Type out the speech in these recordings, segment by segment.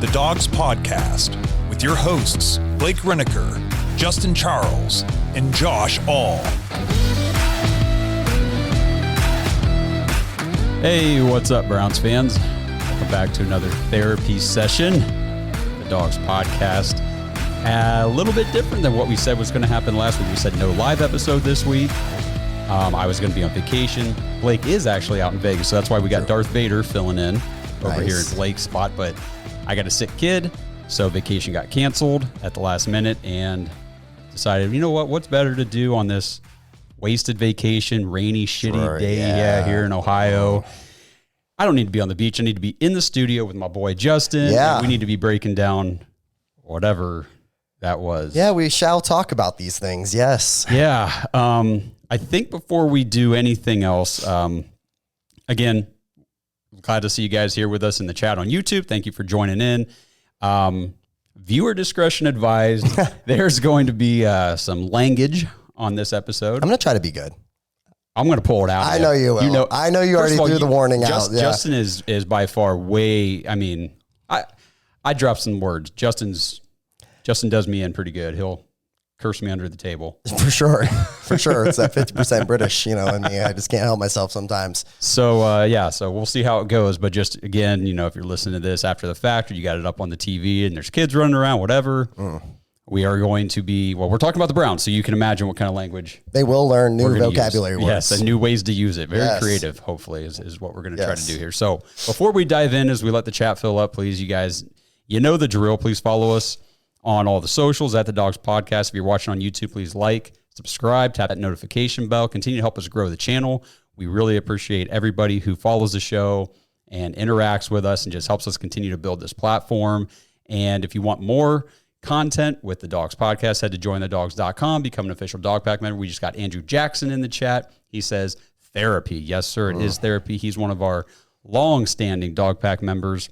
the Dogs Podcast with your hosts, Blake Reneker, Justin Charles, and Josh All. Hey, what's up, Browns fans? Welcome back to another therapy session, the Dogs Podcast. A little bit different than what we said was going to happen last week. We said no live episode this week. I was going to be on vacation. Blake is actually out in Vegas, so that's why we got Darth Vader filling in over here at Blake's spot. But I got a sick kid, so vacation got canceled at the last minute and decided, you know what? What's better to do on this wasted vacation, rainy, shitty day here in Ohio? I don't need to be on the beach. I need to be in the studio with my boy Justin. Yeah. We need to be breaking down whatever that was. Yeah, we shall talk about these things. Yes. Yeah. I think before we do anything else, again, glad to see you guys here with us in the chat on YouTube. Thank you for joining in. Viewer discretion advised. There's going to be some language on this episode. I'm going to try to be good. I'm going to pull it out. I know you will. I know you already threw the warning out. Yeah. Justin is by far way, I mean, I dropped some words. Justin does me in pretty good. He'll curse me under the table. For sure. It's that 50% British, in me. I just can't help myself sometimes. So, so we'll see how it goes. But just, again, if you're listening to this after the fact or you got it up on the TV and there's kids running around, whatever, we are going to be, we're talking about the Browns, so you can imagine what kind of language. They will learn new vocabulary words. Yes, and new ways to use it. Very creative, hopefully, is what we're going to try to do here. So before we dive in, as we let the chat fill up, please, you guys, you know the drill. Please follow us on all the socials at the Dogs Podcast. If you're watching on YouTube, please like, subscribe, tap that notification bell. Continue to help us grow the channel. We really appreciate everybody who follows the show and interacts with us and just helps us continue to build this platform. And if you want more content with the Dogs Podcast, head to jointhedogs.com, become an official Dog Pack member. We just got Andrew Jackson in the chat. He says therapy. Yes, sir, it is therapy. He's one of our long-standing Dog Pack members.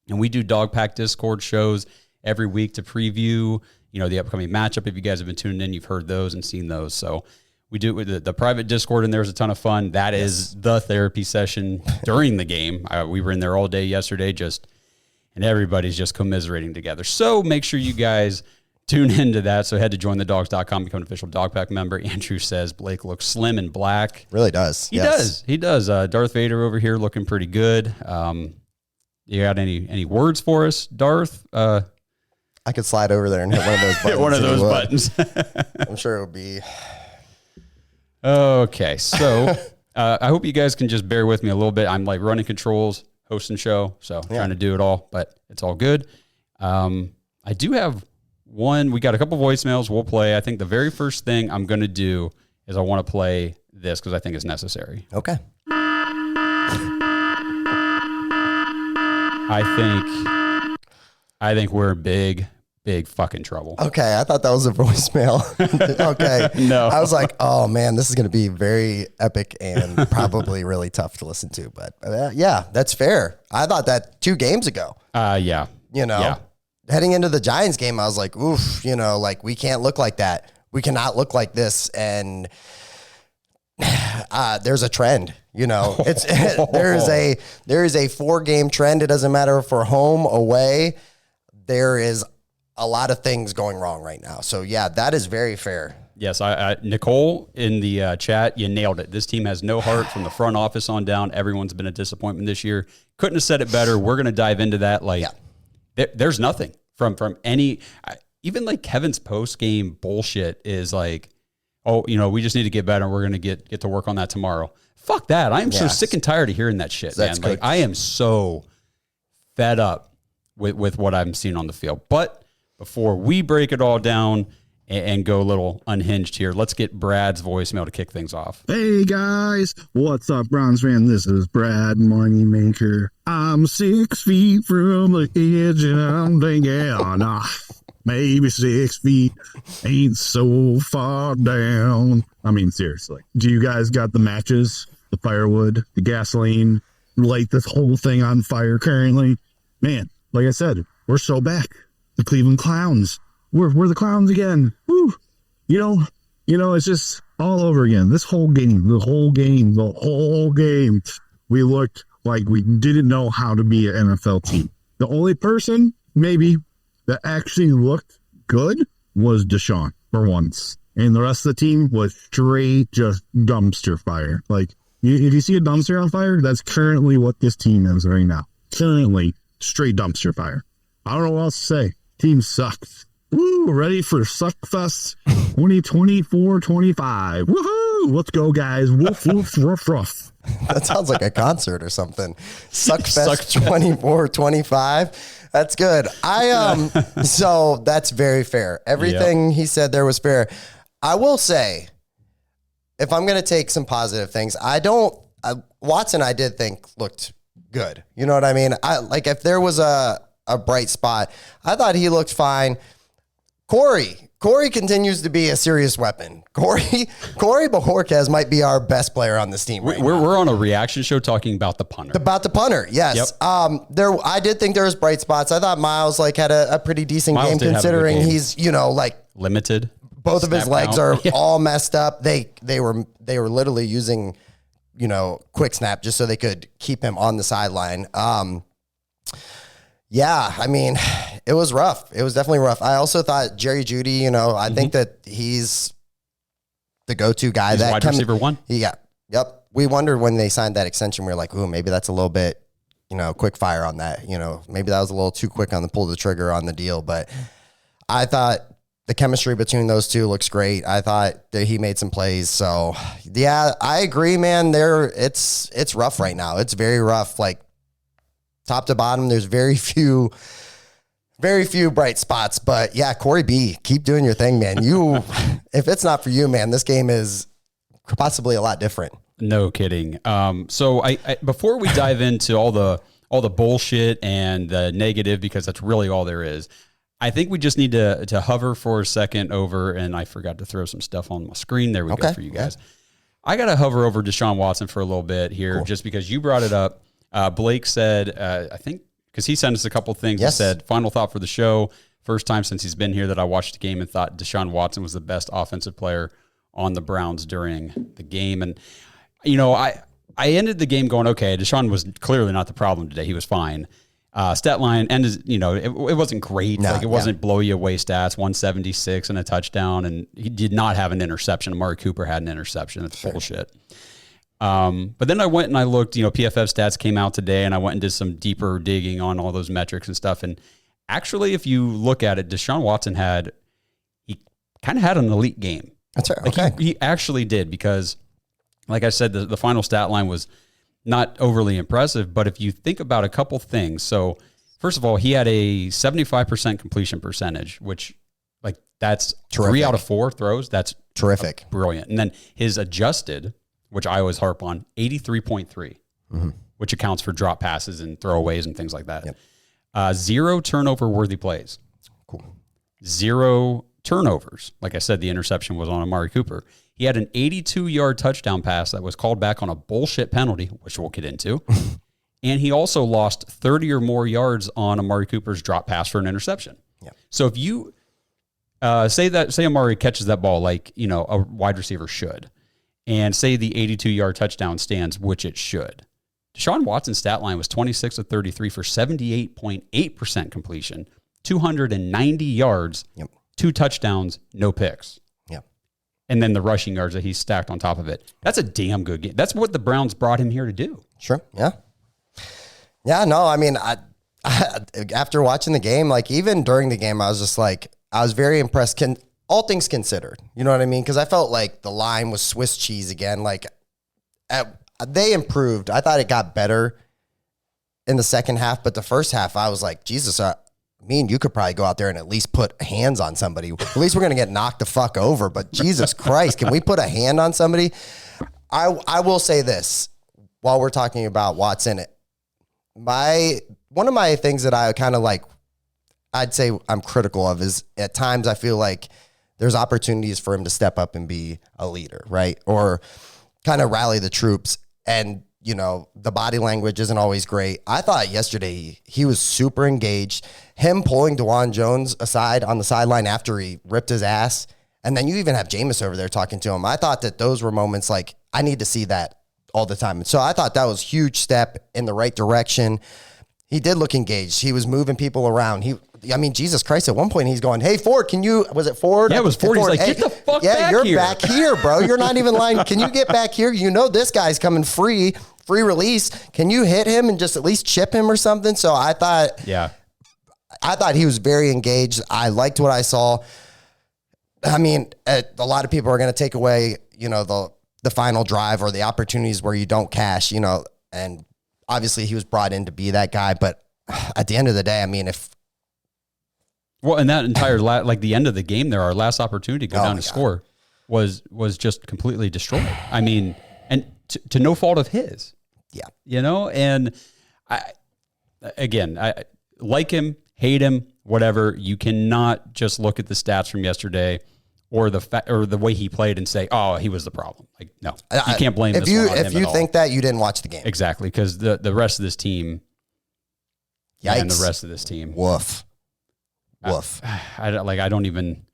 And we do Dog Pack Discord shows every week to preview, the upcoming matchup. If you guys have been tuning in, you've heard those and seen those. So we do it with the private Discord, and there's a ton of fun. That is the therapy session during the game. We were in there all day yesterday, and everybody's just commiserating together. So make sure you guys tune into that. So head to jointhedogs.com, become an official Dog Pack member. Andrew says Blake looks slim and black. Really does. He does. Darth Vader over here looking pretty good. You got any words for us, Darth? I could slide over there and hit one of those buttons. Hit one of those buttons. I'm sure it would be. Okay, so I hope you guys can just bear with me a little bit. I'm like running controls, hosting show, so trying to do it all, but it's all good. I do have one. We got a couple voicemails we'll play. I think the very first thing I'm going to do is I want to play this because I think it's necessary. Okay. I think we're in big fucking trouble. Okay, I thought that was a voicemail. Okay. No. I was like, oh man, this is going to be very epic and probably really tough to listen to. But yeah, that's fair. I thought that 2 games ago. Yeah. Heading into the Giants game, I was like, oof, we can't look like that. We cannot look like this. And there's a trend, it's there is a 4-game trend. It doesn't matter if we're home, away. There is a lot of things going wrong right now. So yeah, that is very fair. Yes. Nicole in the chat, you nailed it. This team has no heart from the front office on down. Everyone's been a disappointment this year. Couldn't have said it better. We're going to dive into that. There's nothing from any, even like Kevin's post game bullshit is like, oh, we just need to get better. We're going to get to work on that tomorrow. Fuck that. I am so sick and tired of hearing that shit, man. Like I am so fed up with what I'm seeing on the field. But before we break it all down and go a little unhinged here, let's get Brad's voicemail to kick things off. Hey guys, what's up, Browns fan? This is Brad Moneymaker. I'm 6 feet from the edge and I'm thinking, maybe 6 feet ain't so far down. I mean, seriously. Do you guys got the matches, the firewood, the gasoline, light this whole thing on fire currently? Man, like I said, we're so back. The Cleveland Clowns. We're the Clowns again. Woo! It's just all over again. This whole game, the whole game. We looked like we didn't know how to be an NFL team. The only person maybe that actually looked good was Deshaun for once. And the rest of the team was straight just dumpster fire. Like, if you see a dumpster on fire, that's currently what this team is right now. Currently, straight dumpster fire. I don't know what else to say. Team sucks. Woo, ready for Suckfest 2024-25. Woohoo! Let's go, guys. Woof, woof, ruff, ruff. That sounds like a concert or something. Suckfest 24-25. That's good. So that's very fair. Everything he said there was fair. I will say, if I'm going to take some positive things, Watson, I did think looked good. You know what I mean? If there was a bright spot, I thought he looked fine. Corey continues to be a serious weapon. Corey Bojorquez might be our best player on this team. We're on a reaction show talking about the punter. About the punter, yes. Yep. I did think there was bright spots. I thought Miles had a pretty decent game considering he's limited. Both of his legs are all messed up. They were literally using quick snap just so they could keep him on the sideline. Yeah, I mean, it was rough. It was definitely rough. I also thought Jerry Jeudy, I think that he's the go-to guy. He's wide receiver one? Yeah. Yep. We wondered when they signed that extension, we were like, ooh, maybe that's a little bit, quick fire on that. Maybe that was a little too quick on the pull the trigger on the deal. But I thought the chemistry between those two looks great. I thought that he made some plays. So, yeah, I agree, man. It's rough right now. It's very rough. Top to bottom, there's very few bright spots. But yeah, Corey B, keep doing your thing, man. If it's not for you, man, this game is possibly a lot different. No kidding. So I before we dive into all the bullshit and the negative, because that's really all there is, I think we just need to hover for a second over, and I forgot to throw some stuff on my screen. There we go for you guys. I got to hover over Deshaun Watson for a little bit here, just because you brought it up. Blake said, I think, because he sent us a couple things. Yes. He said, final thought for the show. First time since he's been here that I watched the game and thought Deshaun Watson was the best offensive player on the Browns during the game. And, I ended the game going, okay, Deshaun was clearly not the problem today. He was fine. Stat line ended, it wasn't great. No, it wasn't blow you away stats, 176 and a touchdown. And he did not have an interception. Amari Cooper had an interception. That's bullshit. But then I went and I looked, PFF stats came out today, and I went and did some deeper digging on all those metrics and stuff. And actually, if you look at it, Deshaun Watson he kind of had an elite game. That's right. Okay. He actually did, because like I said, the final stat line was not overly impressive, but if you think about a couple things. So first of all, he had a 75% completion percentage, which that's terrific. 3 out of 4 throws. That's terrific. Brilliant. And then his adjusted, which I always harp on, 83.3, which accounts for drop passes and throwaways and things like that. Yep. 0 turnover-worthy plays. Cool. 0 turnovers. Like I said, the interception was on Amari Cooper. He had an 82-yard touchdown pass that was called back on a bullshit penalty, which we'll get into. And he also lost 30 or more yards on Amari Cooper's drop pass for an interception. Yep. So if you say Amari catches that ball like, a wide receiver should, and say the 82-yard touchdown stands, which it should, Deshaun Watson's stat line was 26 of 33 for 78.8% completion, 290 yards, 2 touchdowns, no picks. Yep. And then the rushing yards that he stacked on top of it. That's a damn good game. That's what the Browns brought him here to do. Sure. Yeah. Yeah, no, I mean, I after watching the game, even during the game, I was very impressed. All things considered, you know what I mean? Because I felt like the line was Swiss cheese again. They improved. I thought it got better in the second half, but the first half, I was like, Jesus, me and you could probably go out there and at least put hands on somebody. At least we're going to get knocked the fuck over, but Jesus Christ, can we put a hand on somebody? I will say this while we're talking about Watson. One of my things that I kind of I'd say I'm critical of is at times I feel like there's opportunities for him to step up and be a leader, right? Or kind of rally the troops. And, the body language isn't always great. I thought yesterday he was super engaged. Him pulling DeJuan Jones aside on the sideline after he ripped his ass. And then you even have Jameis over there talking to him. I thought that those were moments I need to see that all the time. And so I thought that was a huge step in the right direction. He did look engaged. He was moving people around. Jesus Christ, at one point he's going, hey, Ford, was it Ford? Yeah, it was Ford. He's like, hey, get the fuck back you're here. back here, bro. You're not even lying. Can you get back here? You know this guy's coming free release. Can you hit him and just at least chip him or something? So I thought he was very engaged. I liked what I saw. I mean, a lot of people are going to take away, the final drive or the opportunities where you don't cash, and obviously he was brought in to be that guy. But at the end of the day, I mean, and that entire, the end of the game there, our last opportunity to go down to score was just completely destroyed. I mean, and to no fault of his. Yeah. And I like him, hate him, whatever. You cannot just look at the stats from yesterday or the way he played and say, oh, he was the problem. Like, no, you can't blame if this one on him if you at think all. that, you didn't watch the game. Exactly, because the rest of this team, Yikes. and the rest of this team, Woof. I don't even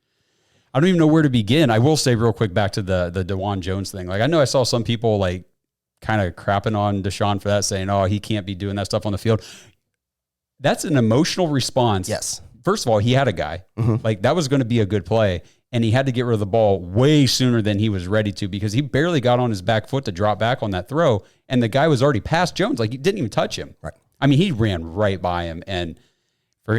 know where to begin. I will say real quick back to the DeJuan Jones thing. Like, I know I saw some people kind of crapping on Deshaun for that, saying, oh, he can't be doing that stuff on the field. That's an emotional response. Yes. First of all, he had a guy. Like, that was going to be a good play, and he had to get rid of the ball way sooner than he was ready to because he barely got on his back foot to drop back on that throw, and the guy was already past Jones. Like, he didn't even touch him. Right. I mean, he ran right by him, and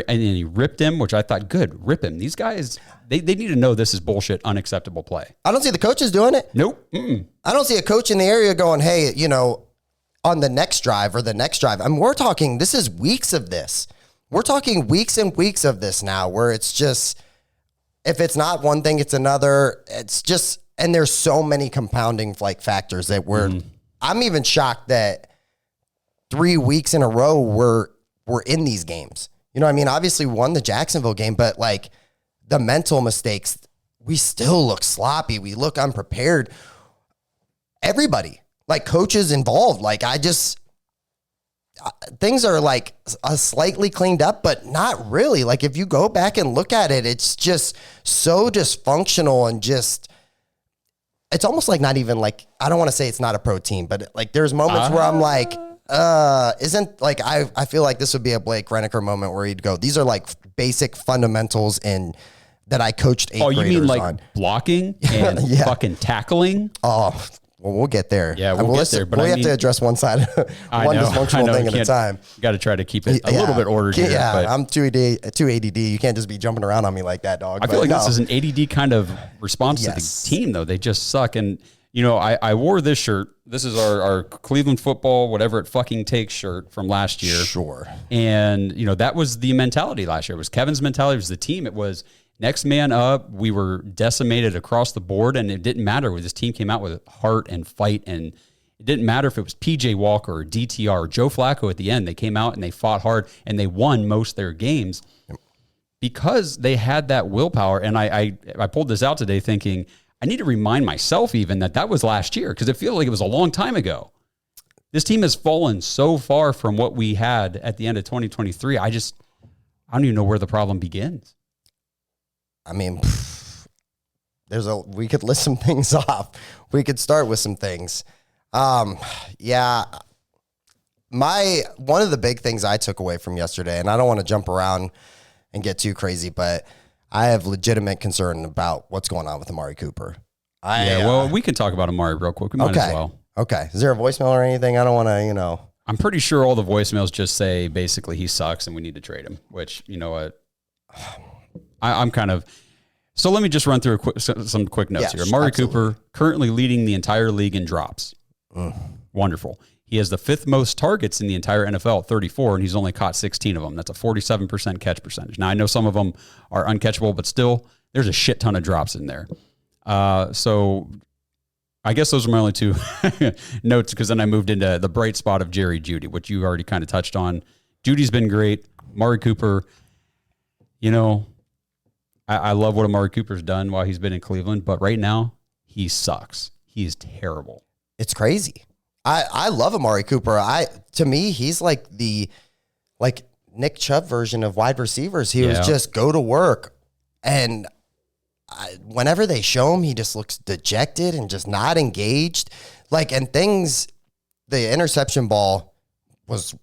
he ripped him, which I thought, good, rip him. These guys, they need to know this is bullshit, unacceptable play. I don't see the coaches doing it. Nope. I don't see a coach in the area going, hey, on the next drive or the next drive. I mean, we're talking, this is weeks of this. We're talking weeks and weeks of this now where it's just, if it's not one thing, it's another. It's just, and there's so many compounding factors that I'm even shocked that 3 weeks in a row we're in these games. You know what I mean? Obviously we won the Jacksonville game, but the mental mistakes, we still look sloppy. We look unprepared. Everybody, coaches involved, things are slightly cleaned up, but not really. If you go back and look at it, it's just so dysfunctional and just, it's almost not even I don't want to say it's not a pro team, but there's moments where I'm I feel like this would be a Blake Reniker moment where he'd go, these are basic fundamentals and that I coached 8th graders on. You mean blocking and fucking tackling? Oh, well, we'll get there. Yeah, we'll get there. But we have to address one side, one dysfunctional thing at a time. Got to try to keep it a little bit ordered here. Yeah, but I'm too ADD. You can't just be jumping around on me like that, dog. I feel like this is an ADD kind of response to the team, though. They just suck. And, I wore this shirt. This is our Cleveland football, whatever it fucking takes shirt from last year. Sure. And, that was the mentality last year. It was Kevin's mentality. It was the team. It was next man up. We were decimated across the board, and it didn't matter. This team came out with heart and fight, and it didn't matter if it was PJ Walker or DTR or Joe Flacco at the end. They came out and they fought hard, and they won most of their games because they had that willpower. And I pulled this out today thinking, I need to remind myself even that was last year because it feels like it was a long time ago. This team has fallen so far from what we had at the end of 2023. I don't even know where the problem begins. I mean, we could list some things off. We could start with some things. One of the big things I took away from yesterday, and I don't want to jump around and get too crazy, but I have legitimate concern about what's going on with Amari Cooper. We can talk about Amari real quick. We might as well. Okay. Is there a voicemail or anything? I don't want to, I'm pretty sure all the voicemails just say basically he sucks and we need to trade him, which, you know what? I'm kind of... So let me just run through some quick notes here. Amari Cooper currently leading the entire league in drops. Wonderful. He has the 5th most targets in the entire NFL, 34, and he's only caught 16 of them. That's a 47% catch percentage. Now, I know some of them are uncatchable, but still, there's a shit ton of drops in there. So I guess those are my only 2 notes, because then I moved into the bright spot of Jerry Jeudy, which you already kind of touched on. Judy's been great. Amari Cooper, I love what Amari Cooper's done while he's been in Cleveland, but right now, he sucks. He's terrible. It's crazy. I love Amari Cooper. To me, he's like the Nick Chubb version of wide receivers. He was just go to work, and whenever they show him, he just looks dejected and just not engaged. The interception ball was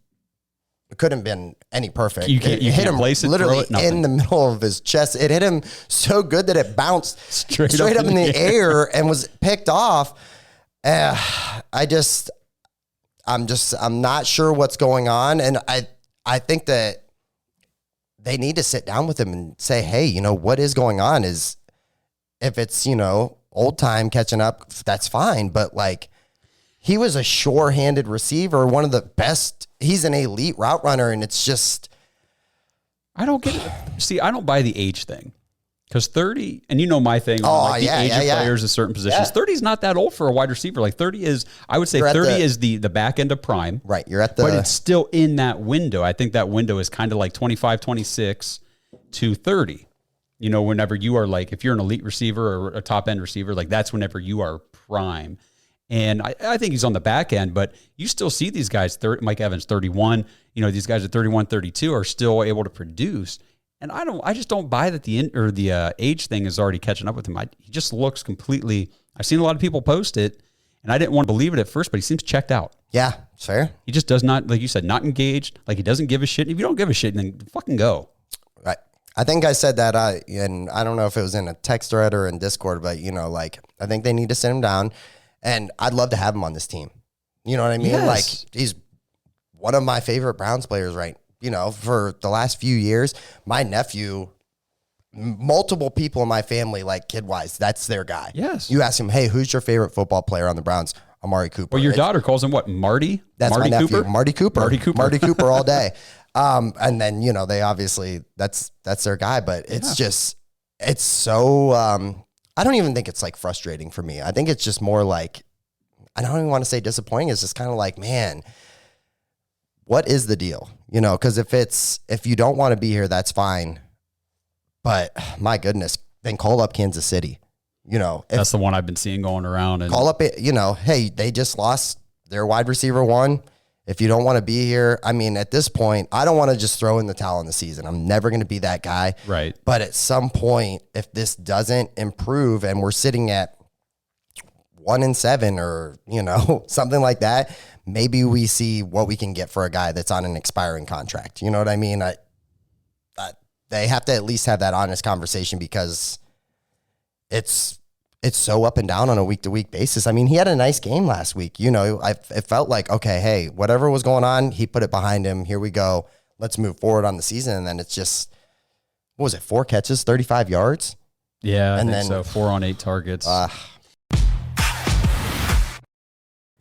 It couldn't have been any perfect. You can't hit him place it, literally throw it, in the middle of his chest. It hit him so good that it bounced straight up in the air and was picked off. I'm not sure what's going on. And I think that they need to sit down with him and say, hey, what is going on? Is if it's, old time catching up, that's fine. But like, he was a sure-handed receiver, one of the best. He's an elite route runner, and it's just... I don't get it. See, I don't buy the age thing. Because 30, and my thing, the age of players at certain positions, 30 is not that old for a wide receiver. Like 30 is, I would say 30 is the back end of prime. Right, you're at the... But it's still in that window. I think that window is kind of like 25, 26 to 30. Whenever you are like, if you're an elite receiver or a top-end receiver, like that's whenever you are prime. And I think he's on the back end, but you still see these guys, Mike Evans, 31, these guys at 31, 32 are still able to produce. And I just don't buy that the age thing is already catching up with him. He just looks completely, I've seen a lot of people post it, and I didn't want to believe it at first, but he seems checked out. Yeah, it's fair. He just does not, like you said, not engaged. Like he doesn't give a shit. And if you don't give a shit, then fucking go. Right. I think I said that, and I don't know if it was in a text thread or in Discord, but, I think they need to sit him down. And I'd love to have him on this team. You know what I mean? Yes. Like, he's one of my favorite Browns players, right? For the last few years, my nephew, multiple people in my family, like kid-wise, that's their guy. Yes. You ask him, hey, who's your favorite football player on the Browns? Amari Cooper. Well, your daughter calls him what? Marty? That's Marty my nephew. Cooper? Marty Cooper. Marty Cooper. Marty Cooper all day. And then, they obviously, that's their guy. But it's just, it's so... I don't even think it's like frustrating for me. I think it's just more like, I don't even want to say disappointing. It's just kind of like, man, what is the deal? Because if you don't want to be here, that's fine. But my goodness, then call up Kansas City. That's the one I've been seeing going around. And call up, hey, they just lost their wide receiver one. If you don't want to be here, I mean, at this point, I don't want to just throw in the towel in the season. I'm never going to be that guy. Right. But at some point, if this doesn't improve and we're sitting at 1-7 or, something like that, maybe we see what we can get for a guy that's on an expiring contract. You know what I mean? They have to at least have that honest conversation because it's so up and down on a week-to-week basis. I mean, he had a nice game last week. It felt like, okay, hey, whatever was going on, he put it behind him. Here we go. Let's move forward on the season. And then it's just, what was it, 4 catches, 35 yards? Yeah, I think so. 4 on 8 targets.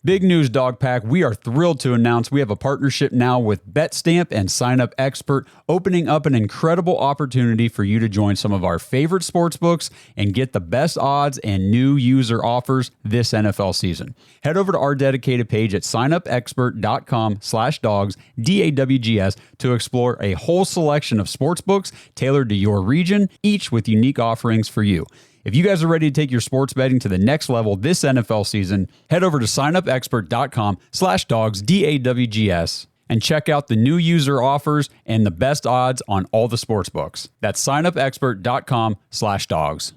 Big news, Dog Pack. We are thrilled to announce we have a partnership now with BetStamp and Sign Up Expert, opening up an incredible opportunity for you to join some of our favorite sports books and get the best odds and new user offers this NFL season. Head over to our dedicated page at signupexpert.com/dogs, DAWGS, to explore a whole selection of sports books tailored to your region, each with unique offerings for you. If you guys are ready to take your sports betting to the next level this NFL season, head over to signupexpert.com/dogs, DAWGS, and check out the new user offers and the best odds on all the sports books. That's signupexpert.com/dogs.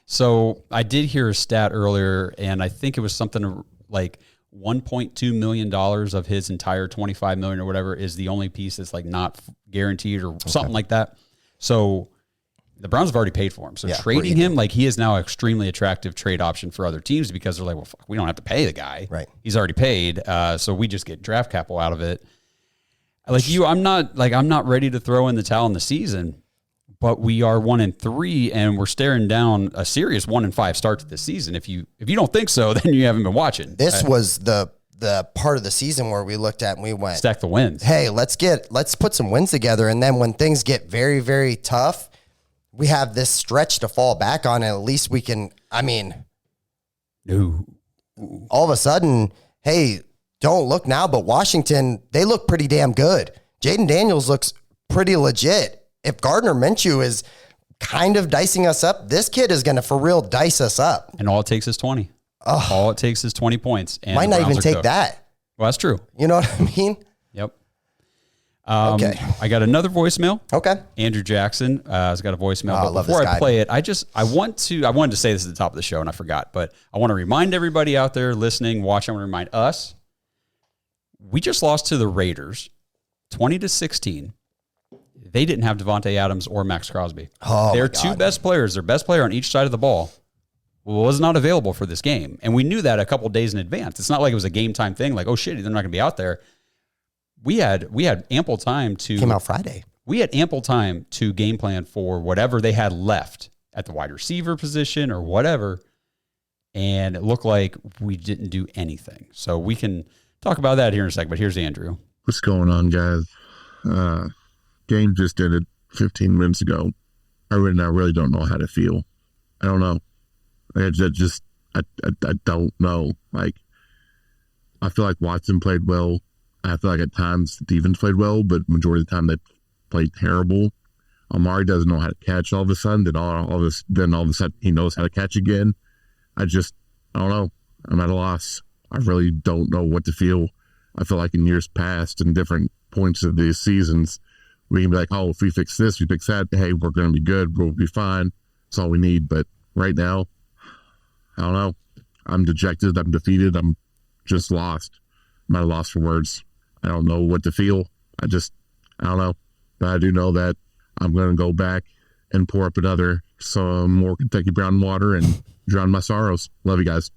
So I did hear a stat earlier, and I think it was something like $1.2 million of his entire $25 million or whatever is the only piece that's like not guaranteed or something like that. So the Browns have already paid for him. So trading him, like, he is now an extremely attractive trade option for other teams because they're like, well, fuck, we don't have to pay the guy. Right. He's already paid. So we just get draft capital out of it. Like you, I'm not ready to throw in the towel in the season, but we are 1-3 and we're staring down a serious 1-5 start to this season. If you don't think so, then you haven't been watching. This was the part of the season where we looked at and we went, stack the wins. Hey, let's put some wins together. And then when things get very, very tough, we have this stretch to fall back on, and at least we can, all of a sudden, hey, don't look now, but Washington, they look pretty damn good. Jaden Daniels looks pretty legit. If Gardner Minshew is kind of dicing us up, this kid is going to for real dice us up. And all it takes is 20. All it takes is 20 points. And might not even take that. Well, that's true. You know what I mean? Yep. Okay. I got another voicemail. Okay. Andrew Jackson has got a voicemail. But love before this I guy. play it, I wanted to say this at the top of the show and I forgot, but I want to remind everybody out there listening, watching, I want to remind us, we just lost to the Raiders 20-16. They didn't have Devontae Adams or Max Crosby. Their two best players, their best player on each side of the ball, was not available for this game. And we knew that a couple days in advance. It's not like it was a game time thing, like, oh shit, they're not going to be out there. We had ample time to... Came out Friday. We had ample time to game plan for whatever they had left at the wide receiver position or whatever. And it looked like we didn't do anything. So we can talk about that here in a second, but here's Andrew. What's going on, guys? Game just ended 15 minutes ago. I really don't know how to feel. I don't know. I don't know. Like, I feel like Watson played well. I feel like at times the defense played well, but majority of the time they played terrible. Amari doesn't know how to catch all of a sudden. Then all of a sudden he knows how to catch again. I don't know. I'm at a loss. I really don't know what to feel. I feel like in years past and different points of these seasons, we can be like, oh, if we fix this, we fix that, hey, we're going to be good. We'll be fine. That's all we need. But right now, I don't know. I'm dejected. I'm defeated. I'm just lost. I'm at a loss for words. I don't know what to feel. I don't know. But I do know that I'm going to go back and pour up some more Kentucky brown water and drown my sorrows. Love you guys.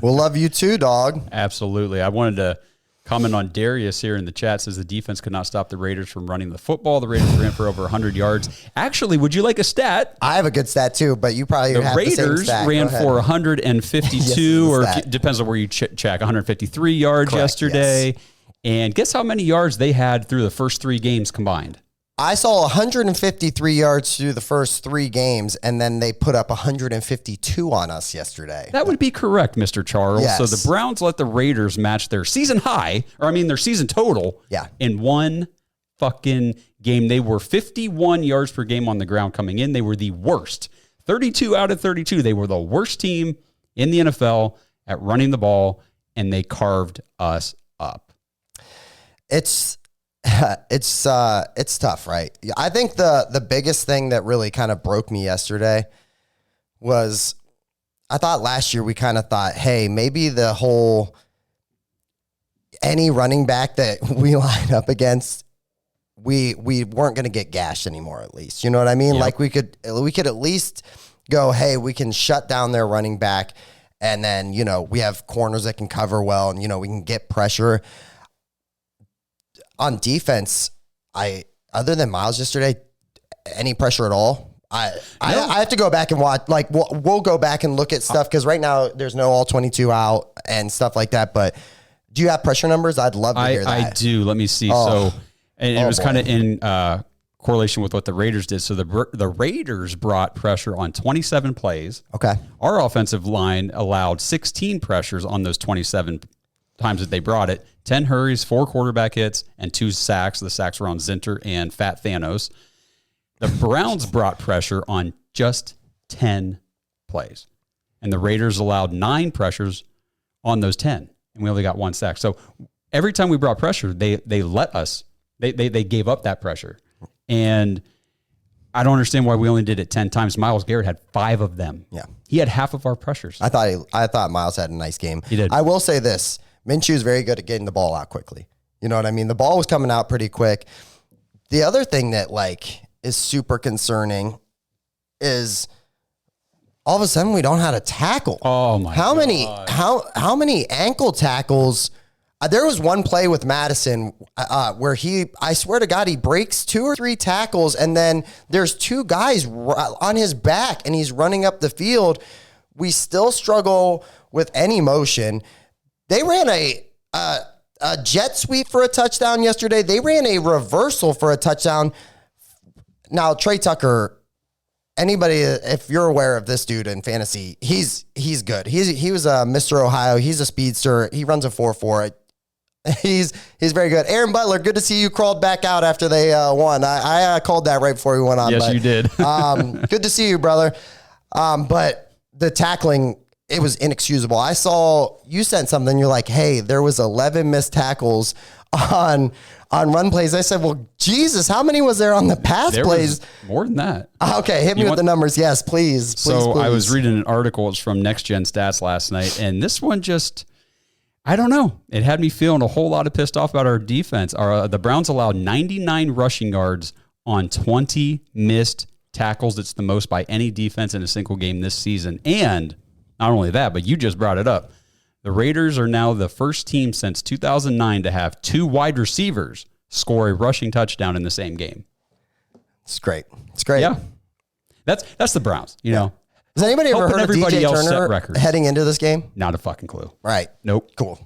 We'll love you too, dog. Absolutely. I wanted to comment on Darius here in the chat. Says the defense could not stop the Raiders from running the football. The Raiders ran for over 100 yards. Actually, would you like a stat? I have a good stat too, but you probably have the same stat. The Raiders ran for 152 or depends on where you check, 153 yards yesterday. Yes. And guess how many yards they had through the first 3 games combined? I saw 153 yards through the first 3 games, and then they put up 152 on us yesterday. That would be correct, Mr. Charles. Yes. So the Browns let the Raiders match their season high, their season total in one fucking game. They were 51 yards per game on the ground coming in. They were the worst. 32 out of 32. They were the worst team in the NFL at running the ball, and they carved us up. It's tough, right? I think the biggest thing that really kind of broke me yesterday was I thought last year we kind of thought, hey, maybe any running back that we line up against, we weren't going to get gashed anymore, at least. You know what I mean? Yep. Like we could at least go, hey, we can shut down their running back, and then, we have corners that can cover well, and, we can get pressure. On defense, other than Miles yesterday, any pressure at all? I have to go back and watch. Like we'll go back and look at stuff because right now there's no all 22 out and stuff like that. But do you have pressure numbers? I'd love to hear that. I do. Let me see. It was kind of in correlation with what the Raiders did. So the Raiders brought pressure on 27 plays. Okay. Our offensive line allowed 16 pressures on those 27 times that they brought it. 10 hurries, 4 quarterback hits, and 2 sacks. The sacks were on Zinter and Fat Thanos. The Browns brought pressure on just 10 plays. And the Raiders allowed 9 pressures on those 10. And we only got 1 sack. So every time we brought pressure, they let us. They gave up that pressure. And I don't understand why we only did it 10 times. Myles Garrett had 5 of them. Yeah. He had half of our pressures. I thought Myles had a nice game. He did. I will say this. Minshew is very good at getting the ball out quickly. You know what I mean? The ball was coming out pretty quick. The other thing that is super concerning is all of a sudden we don't know how to tackle. Oh my God. How many ankle tackles? There was one play with Madison where I swear to God, he breaks 2 or 3 tackles, and then there's 2 guys on his back and he's running up the field. We still struggle with any motion. They ran a jet sweep for a touchdown yesterday. They ran a reversal for a touchdown. Now, Trey Tucker, anybody, if you're aware of this dude in fantasy, he's good. He was a Mr. Ohio. He's a speedster. He runs a 4.4. He's very good. Aaron Butler, good to see you crawled back out after they won. I called that right before we went on. Yes, you did. Good to see you, brother. But the tackling, it was inexcusable. I saw you sent something. You're like, hey, there was 11 missed tackles on run plays. I said, well, Jesus, how many was there on the pass plays? More than that. Okay, hit me with the numbers. Yes, please. I was reading an article. It's from Next Gen Stats last night, and this one just, I don't know. It had me feeling a whole lot of pissed off about our defense. The Browns allowed 99 rushing yards on 20 missed tackles. It's the most by any defense in a single game this season. And not only that, but you just brought it up. The Raiders are now the first team since 2009 to have 2 wide receivers score a rushing touchdown in the same game. It's great. It's great. Yeah. That's the Browns, you know. Has anybody ever heard of everybody DJ else set Turner records. heading into this game? Not a fucking clue. Right. Nope. Cool.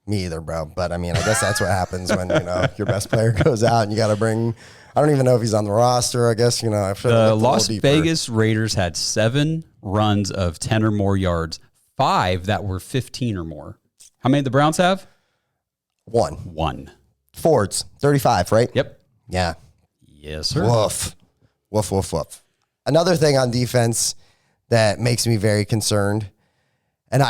Me either, bro. But I mean, I guess that's what happens when, your best player goes out and you got to bring, I don't even know if he's on the roster. I guess, I should have The Las Vegas Raiders had 7 runs of 10 or more yards, 5 that were 15 or more. How many did the Browns have? 1. Fords, 35, right? Yep. Yeah. Yes, sir. Woof. Woof, woof, woof. Another thing on defense that makes me very concerned, and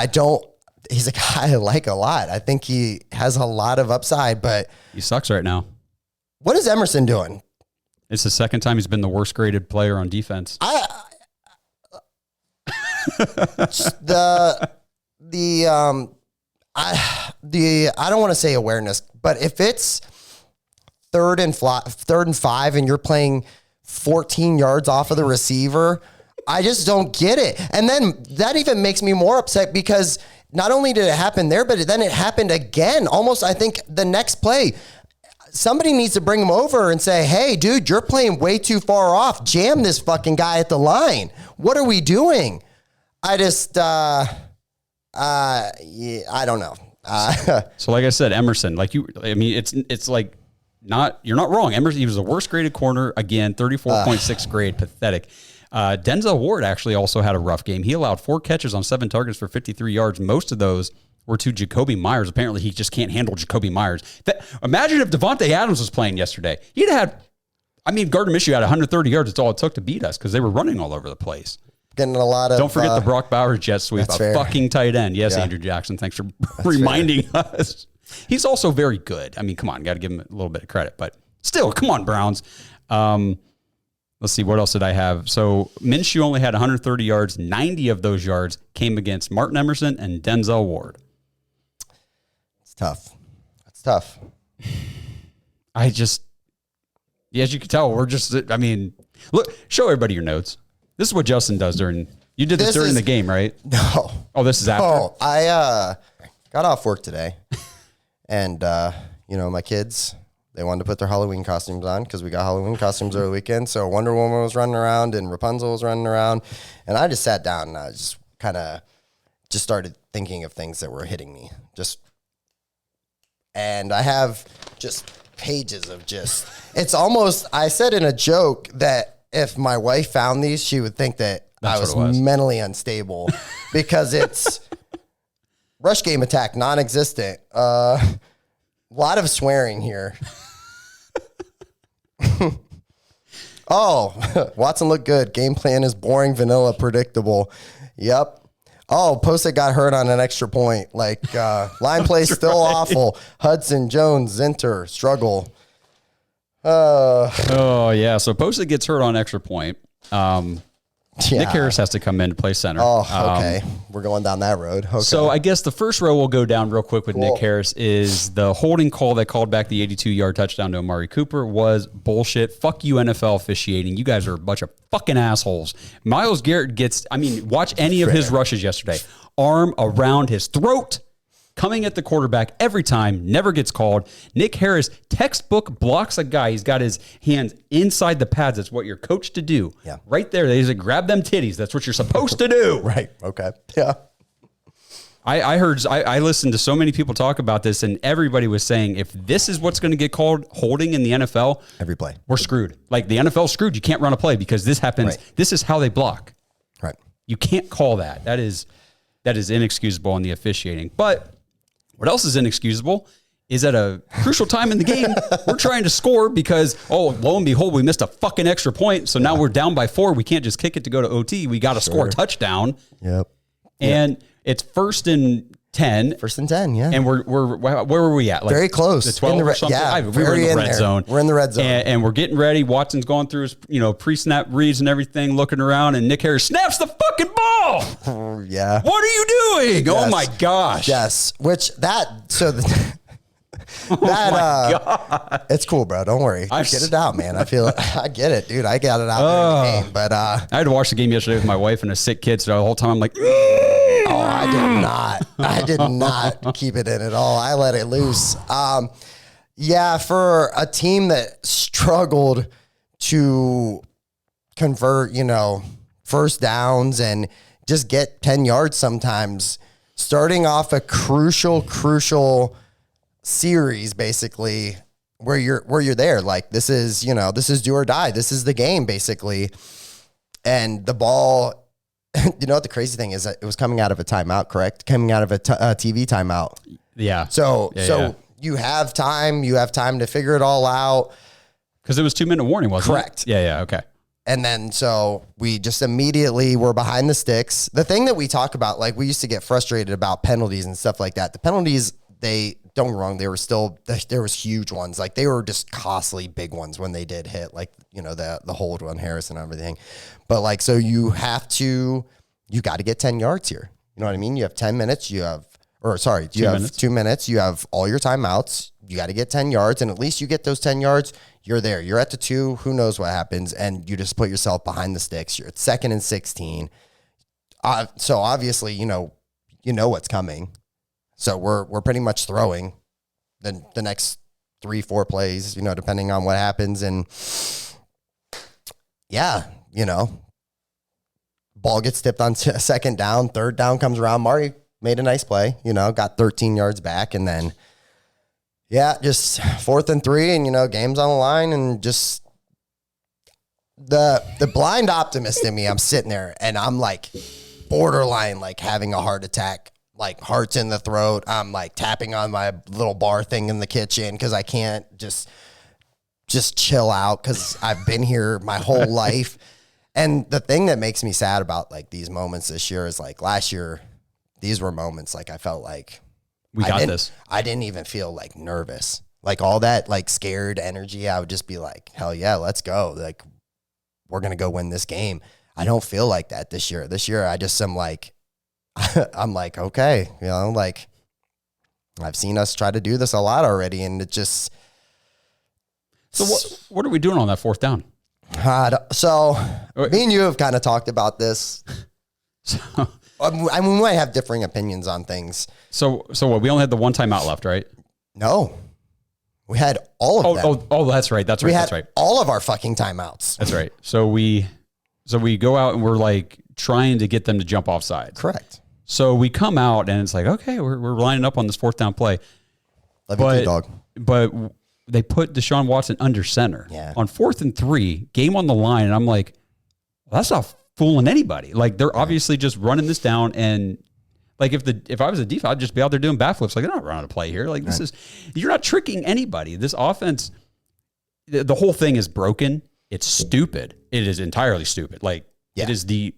he's a guy I like a lot. I think he has a lot of upside, but He sucks right now. what is Emerson doing? It's the second time he's been the worst graded player on defense. I don't want to say awareness, but if it's third and 5 and you're playing 14 yards off of the receiver, I just don't get it. And then that even makes me more upset because not only did it happen there, but then it happened again. Almost, I think the next play, somebody needs to bring him over and say, hey, dude, you're playing way too far off. Jam this fucking guy at the line. What are we doing? I just, I don't know. So like I said, Emerson, it's like you're not wrong. Emerson, he was the worst graded corner. Again, 34.6 grade, pathetic. Denzel Ward actually also had a rough game. He allowed 4 catches on 7 targets for 53 yards. Most of those were to Jacoby Myers. Apparently, he just can't handle Jacoby Myers. Imagine if Devontae Adams was playing yesterday. He'd have had, Gardner Minshew had 130 yards. It's all it took to beat us because they were running all over the place. Getting a lot of. Don't forget the Brock Bowers jet sweep, fair. fucking tight end. Yes, yeah. Andrew Jackson. Thanks for reminding us. He's also very good. Come on, got to give him a little bit of credit, but still, come on, Browns. Let's see, what else did I have? So Minshew only had 130 yards. 90 of those yards came against Martin Emerson and Denzel Ward. It's tough. It's tough. As you can tell, we're just, look, show everybody your notes. This is what Justin does you did this during the game, right? No. Oh, this is after? Oh, I got off work today and, my kids, they wanted to put their Halloween costumes on because we got Halloween costumes over the weekend. So Wonder Woman was running around and Rapunzel was running around. And I just sat down and I just kind of started thinking of things that were hitting me. And I have just pages of it's almost, I said in a joke that if my wife found these, she would think that I was mentally unstable because it's rush game attack, non-existent. A lot of swearing here. Oh, Watson looked good. Game plan is boring, vanilla, predictable. Yep. Oh, Posey got hurt on an extra point. Line play still awful. Hudson, Jones, Zinter, struggle. Oh, yeah. So Posey gets hurt on extra point. Nick Harris has to come in to play center. Oh, okay. We're going down that road. Okay. So I guess the first row we'll go down real quick with Nick Harris is the holding call that called back the 82-yard touchdown to Amari Cooper was bullshit. Fuck you, NFL officiating. You guys are a bunch of fucking assholes. Myles Garrett watch any of his rushes yesterday. Arm around his throat, coming at the quarterback every time, never gets called. Nick Harris, textbook, blocks a guy. He's got his hands inside the pads. That's what you're coached to do. Yeah. Right there. They say, grab them titties. That's what you're supposed to do. Right. Okay. Yeah. I listened to so many people talk about this, and everybody was saying, if this is what's going to get called holding in the NFL, every play, we're screwed. Like the NFL's screwed. You can't run a play because this happens. Right. This is how they block. Right. You can't call that. That is inexcusable in the officiating. But what else is inexcusable is at a crucial time in the game, we're trying to score because, lo and behold, we missed a fucking extra point. So now we're down by 4. We can't just kick it to go to OT. We got to score a touchdown. Yep. And it's 1st and 10. 1st and 10, yeah. And we're where were we at? Like very close. The 12 or something? Yeah, we were in the red zone. We're in the red zone. And we're getting ready. Watson's going through his, pre-snap reads and everything, looking around, and Nick Harris snaps the fucking ball. Yeah. What are you doing? Yes. Oh my gosh. Yes. God. It's cool, bro. Don't worry. Get it out, man. I get it, dude. I got it out during the game, but I had to watch the game yesterday with my wife and a sick kid, so the whole time I'm like, I did not keep it in at all. I let it loose. Yeah, for a team that struggled to convert, first downs and just get 10 yards sometimes, starting off a crucial series, basically, where you're there. Like, this is do or die. This is the game, basically. And the ball, what the crazy thing is, that it was coming out of a timeout, correct? Coming out of a TV timeout. Yeah. So you have time to figure it all out. Because it was 2-minute warning, wasn't it? Correct. Yeah, okay. And then so we just immediately were behind the sticks. The thing that we talk about, like, we used to get frustrated about penalties and stuff like that. The penalties, don't get me wrong, there was huge ones. Like, they were just costly big ones when they did hit, like, the hold on Harris and everything. But, like, so you got to get 10 yards here. You know what I mean? You have 10 minutes. You have 2 minutes. You have all your timeouts. You got to get 10 yards. And at least you get those 10 yards. You're there. You're at the 2. Who knows what happens? And you just put yourself behind the sticks. You're at 2nd and 16. So obviously, you know what's coming. So we're pretty much throwing the next 3-4 plays, depending on what happens. And yeah, ball gets tipped on 2nd down, 3rd down comes around. Mari made a nice play, got 13 yards back. And then, just 4th and 3 and, game's on the line, and just the blind optimist in me, I'm sitting there and I'm like borderline, like having a heart attack, like heart's in the throat. I'm like tapping on my little bar thing in the kitchen because I can't just chill out because I've been here my whole life. And the thing that makes me sad about like these moments this year is like last year, these were moments like I felt like we got this. I didn't even feel like nervous, like all that like scared energy. I would just be like, hell yeah, let's go. Like, we're going to go win this game. I don't feel like that this year. This year, I just am like, I'm like, okay, like I've seen us try to do this a lot already. And it just. So what are we doing on that 4th down? So me and you have kind of talked about this. I mean, we might have differing opinions on things. So what? We only had the one timeout left, right? No, we had all of them. Oh, that's right. That's right. All of our fucking timeouts. That's right. So we go out and we're like trying to get them to jump offside. Correct. So we come out and it's like, okay, we're lining up on this 4th down play. Love you too, dog. But they put Deshaun Watson under center on 4th and 3, game on the line. And I'm like, well, that's not fooling anybody. Like, they're obviously just running this down. And like, if I was a defense, I'd just be out there doing backflips. Like, they're not running a play here. Like, you're not tricking anybody. This offense, the whole thing is broken. It's stupid. It is entirely stupid. Like, it is the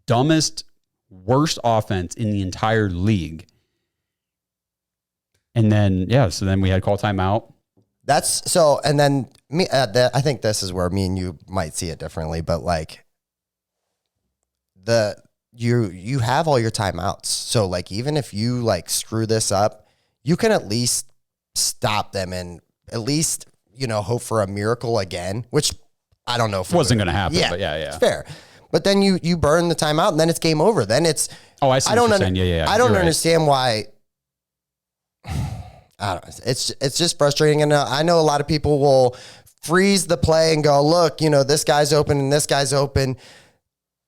dumbest, worst offense in the entire league. And then, so then we had call timeout. That's so, and then me, I think this is where me and you might see it differently, but like you have all your timeouts. So like, even if you like screw this up, you can at least stop them and at least, hope for a miracle again, which I don't know if wasn't going to happen, but it's fair. But then you burn the timeout and then it's game over. Then it's, I see what you're saying. Yeah. I don't understand why. I don't know. It's just frustrating. And I know a lot of people will freeze the play and go, look, this guy's open and this guy's open.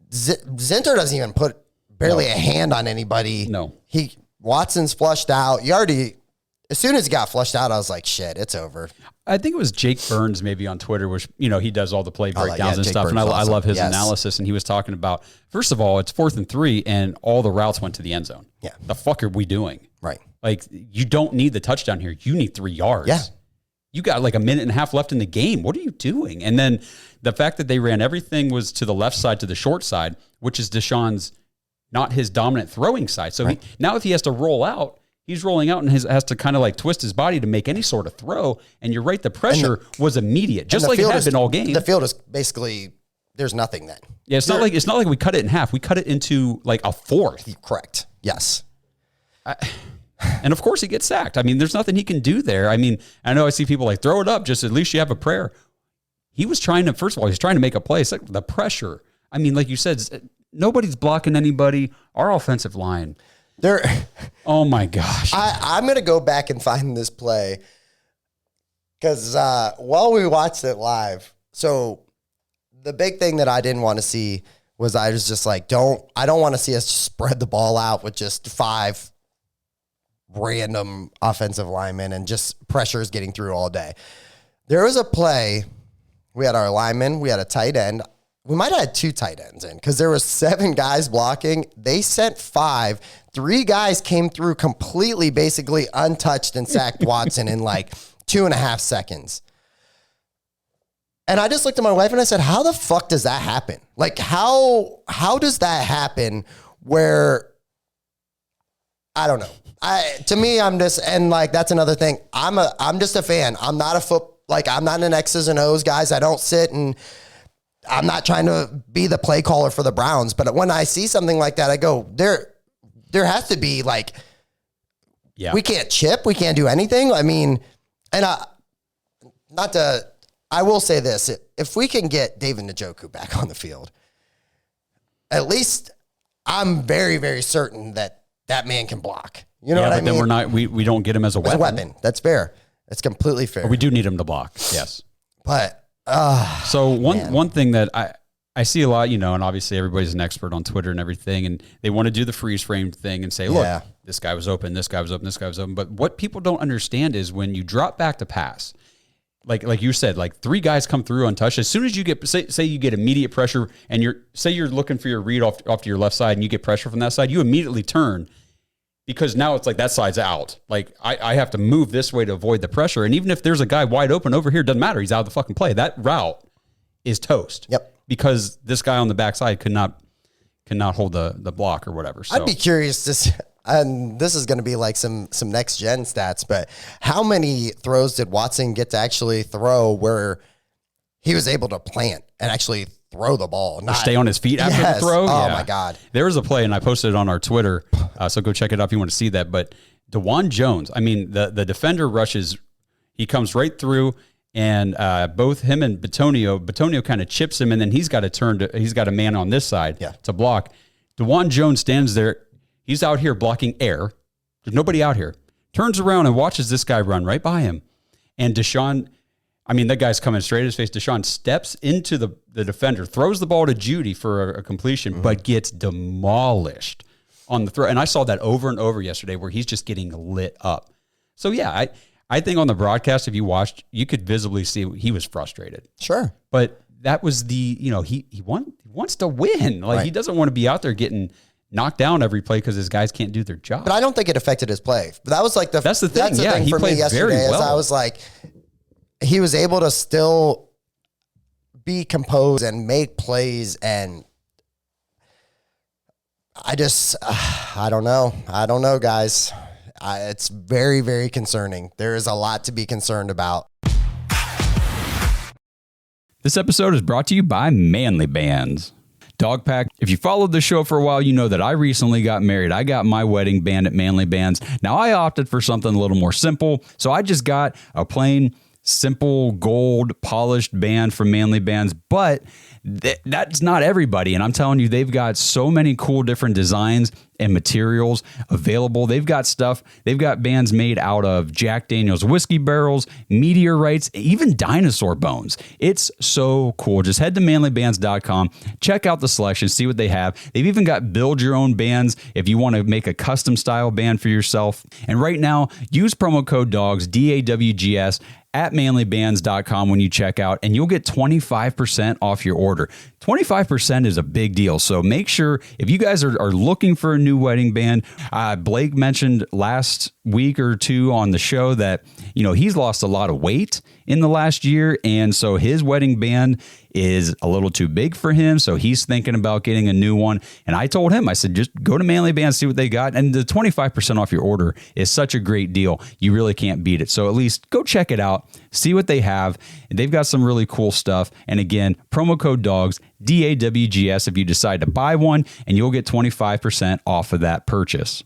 Zinter doesn't even put barely a hand on anybody. No. Watson's flushed out. As soon as he got flushed out, I was like, shit, it's over. I think it was Jake Burns maybe on Twitter, which, he does all the play breakdowns and stuff. Burns and I love his yes. analysis. And he was talking about, first of all, it's 4th and 3 and all the routes went to the end zone. Yeah. The fuck are we doing? Right. Like, you don't need the touchdown here. You need 3 yards. Yeah. You got like a minute and a half left in the game. What are you doing? And then the fact that they ran everything was to the left side, to the short side, which is Deshaun's not his dominant throwing side. So now if he has to roll out, he's rolling out and has to kind of like twist his body to make any sort of throw. And you're right, the pressure was immediate, just like it had been all game. The field is basically, there's nothing then. Yeah, it's not like we cut it in half. We cut it into like a fourth. Correct. Yes. And of course he gets sacked. I mean, there's nothing he can do there. I mean, I know I see people like throw it up, just at least you have a prayer. He was trying to, first of all, he's trying to make a play. It's like the pressure. I mean, like you said, nobody's blocking anybody. Our offensive line. Oh my gosh. I'm going to go back and find this play because while we watched it live, so the big thing that I didn't want to see was I was just like, I don't want to see us spread the ball out with just 5 random offensive linemen and just pressures getting through all day. There was a play. We had our linemen. We had a tight end. We might have had 2 tight ends in because there was 7 guys blocking. They sent 5. 3 guys came through completely, basically untouched and sacked Watson in like 2.5 seconds. And I just looked at my wife and I said, how the fuck does that happen? Like, how does that happen where, I don't know. To me, I'm just, and like, that's another thing. I'm just a fan. I'm not I'm not an X's and O's guys. I don't sit and I'm not trying to be the play caller for the Browns. But when I see something like that, I go, there has to be like, we can't chip. We can't do anything. I mean, and I will say this. If we can get David Njoku back on the field, at least I'm very, very certain that man can block. You know what I mean? Then we don't get him as a weapon. As a weapon. That's fair. That's completely fair. But we do need him to block. Yes. But so one thing that I see a lot, and obviously everybody's an expert on Twitter and everything, and they want to do the freeze frame thing and say, look, this guy was open, this guy was open, this guy was open. But what people don't understand is when you drop back to pass, like you said, like 3 guys come through untouched. As soon as you get, say you get immediate pressure and you're looking for your read off to your left side and you get pressure from that side, you immediately turn because now it's like that side's out. Like I have to move this way to avoid the pressure. And even if there's a guy wide open over here, doesn't matter. He's out of the fucking play. That route is toast. Yep. Because this guy on the backside cannot hold the block or whatever. So I'd be curious to, and this is going to be like some next gen stats, but how many throws did Watson get to actually throw where he was able to plant and actually throw the ball, not stay on his feet after the throw? Oh my God. There was a play, and I posted it on our Twitter, so go check it out if you want to see that. But DeJuan Jones, I mean, the defender rushes, he comes right through, and both him and Bitonio kind of chips him, and then he's got a man on this side to block. DeJuan Jones stands there. He's out here blocking air. There's nobody out here. Turns around and watches this guy run right by him. And Deshaun, I mean, that guy's coming straight at his face. Deshaun steps into the defender, throws the ball to Judy for a completion, but gets demolished on the throw. And I saw that over and over yesterday where he's just getting lit up. So, yeah, I think on the broadcast, if you watched, you could visibly see he was frustrated. Sure. But that was he wants to win. Like, he doesn't want to be out there getting knocked down every play because his guys can't do their job. But I don't think it affected his play. But that was like that's the thing. He for played me yesterday. very well. I was like, he was able to still be composed and make plays, and I don't know, guys. It's very, very concerning. There is a lot to be concerned about. This episode is brought to you by Manly Bands. Dogpack, if you followed the show for a while, you know that I recently got married. I got my wedding band at Manly Bands. Now, I opted for something a little more simple, so I just got a plain, simple, gold, polished band from Manly Bands, but that's not everybody. And I'm telling you, they've got so many cool different designs and materials available. They've got bands made out of Jack Daniel's whiskey barrels, meteorites, even dinosaur bones. It's so cool. Just head to manlybands.com, check out the selection, see what they have. They've even got build your own bands if you want to make a custom style band for yourself. And right now, use promo code DAWGS, DAWGS, at manlybands.com when you check out, and you'll get 25% off your order. 25% is a big deal. So make sure, if you guys are looking for a new wedding band, Blake mentioned last week or two on the show that, he's lost a lot of weight in the last year. And so his wedding band is a little too big for him. So he's thinking about getting a new one. And I told him, I said, just go to Manly Bands, see what they got. And the 25% off your order is such a great deal. You really can't beat it. So at least go check it out, see what they have. They've got some really cool stuff. And again, promo code DAWGS, DAWGS, if you decide to buy one, and you'll get 25% off of that purchase.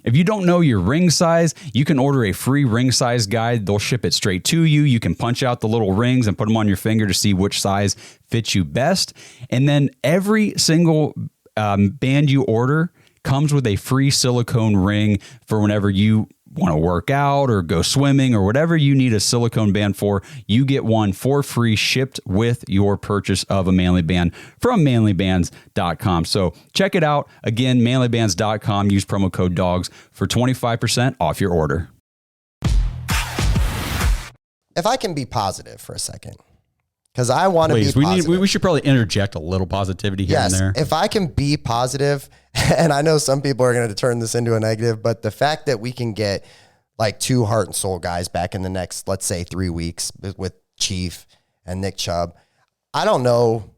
If you don't know your ring size, you can order a free ring size guide. They'll ship it straight to you. You can punch out the little rings and put them on your finger to see which size fits you best. And then every single band you order comes with a free silicone ring for whenever you want to work out or go swimming or whatever you need a silicone band for. You get one for free shipped with your purchase of a Manly Band from manlybands.com. So check it out. Again, manlybands.com. Use promo code DAWGS for 25% off your order. If I can be positive for a second, because I want to be positive. We should probably interject a little positivity here and there. If I can be positive, and I know some people are going to turn this into a negative, but the fact that we can get like 2 heart and soul guys back in the next, let's say 3 weeks with Chief and Nick Chubb, I don't know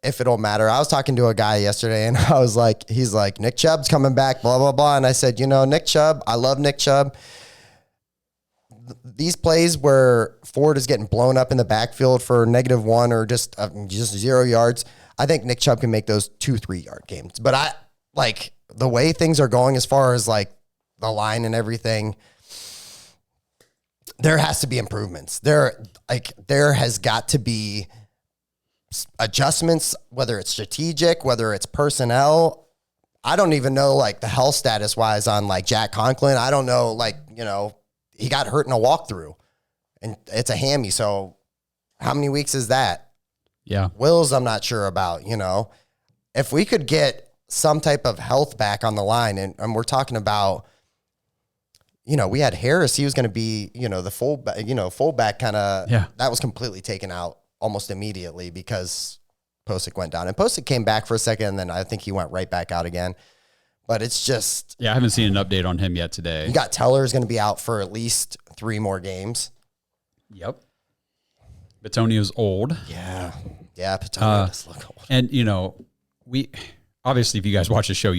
if it'll matter. I was talking to a guy yesterday and I was like, he's like, Nick Chubb's coming back, blah, blah, blah. And I said, Nick Chubb, I love Nick Chubb. These plays where Ford is getting blown up in the backfield for -1 or just 0 yards, I think Nick Chubb can make those 2-3 yard games. But I like the way things are going as far as like the line and everything. There has to be improvements. There has got to be adjustments, whether it's strategic, whether it's personnel. I don't even know like the health status wise on like Jack Conklin. I don't know, he got hurt in a walkthrough and it's a hammy. So how many weeks is that? Yeah. Wills, I'm not sure about, if we could get some type of health back on the line and we're talking about, we had Harris, he was going to be, the fullback kind of, that was completely taken out almost immediately because Posick went down and Posick came back for a second. And then I think he went right back out again. But it's just... Yeah, I haven't seen an update on him yet today. You got Teller's going to be out for at least 3 more games. Yep. Bitonio's old. Yeah. Yeah, Bitonio does look old. And, we... Obviously, if you guys watch the show,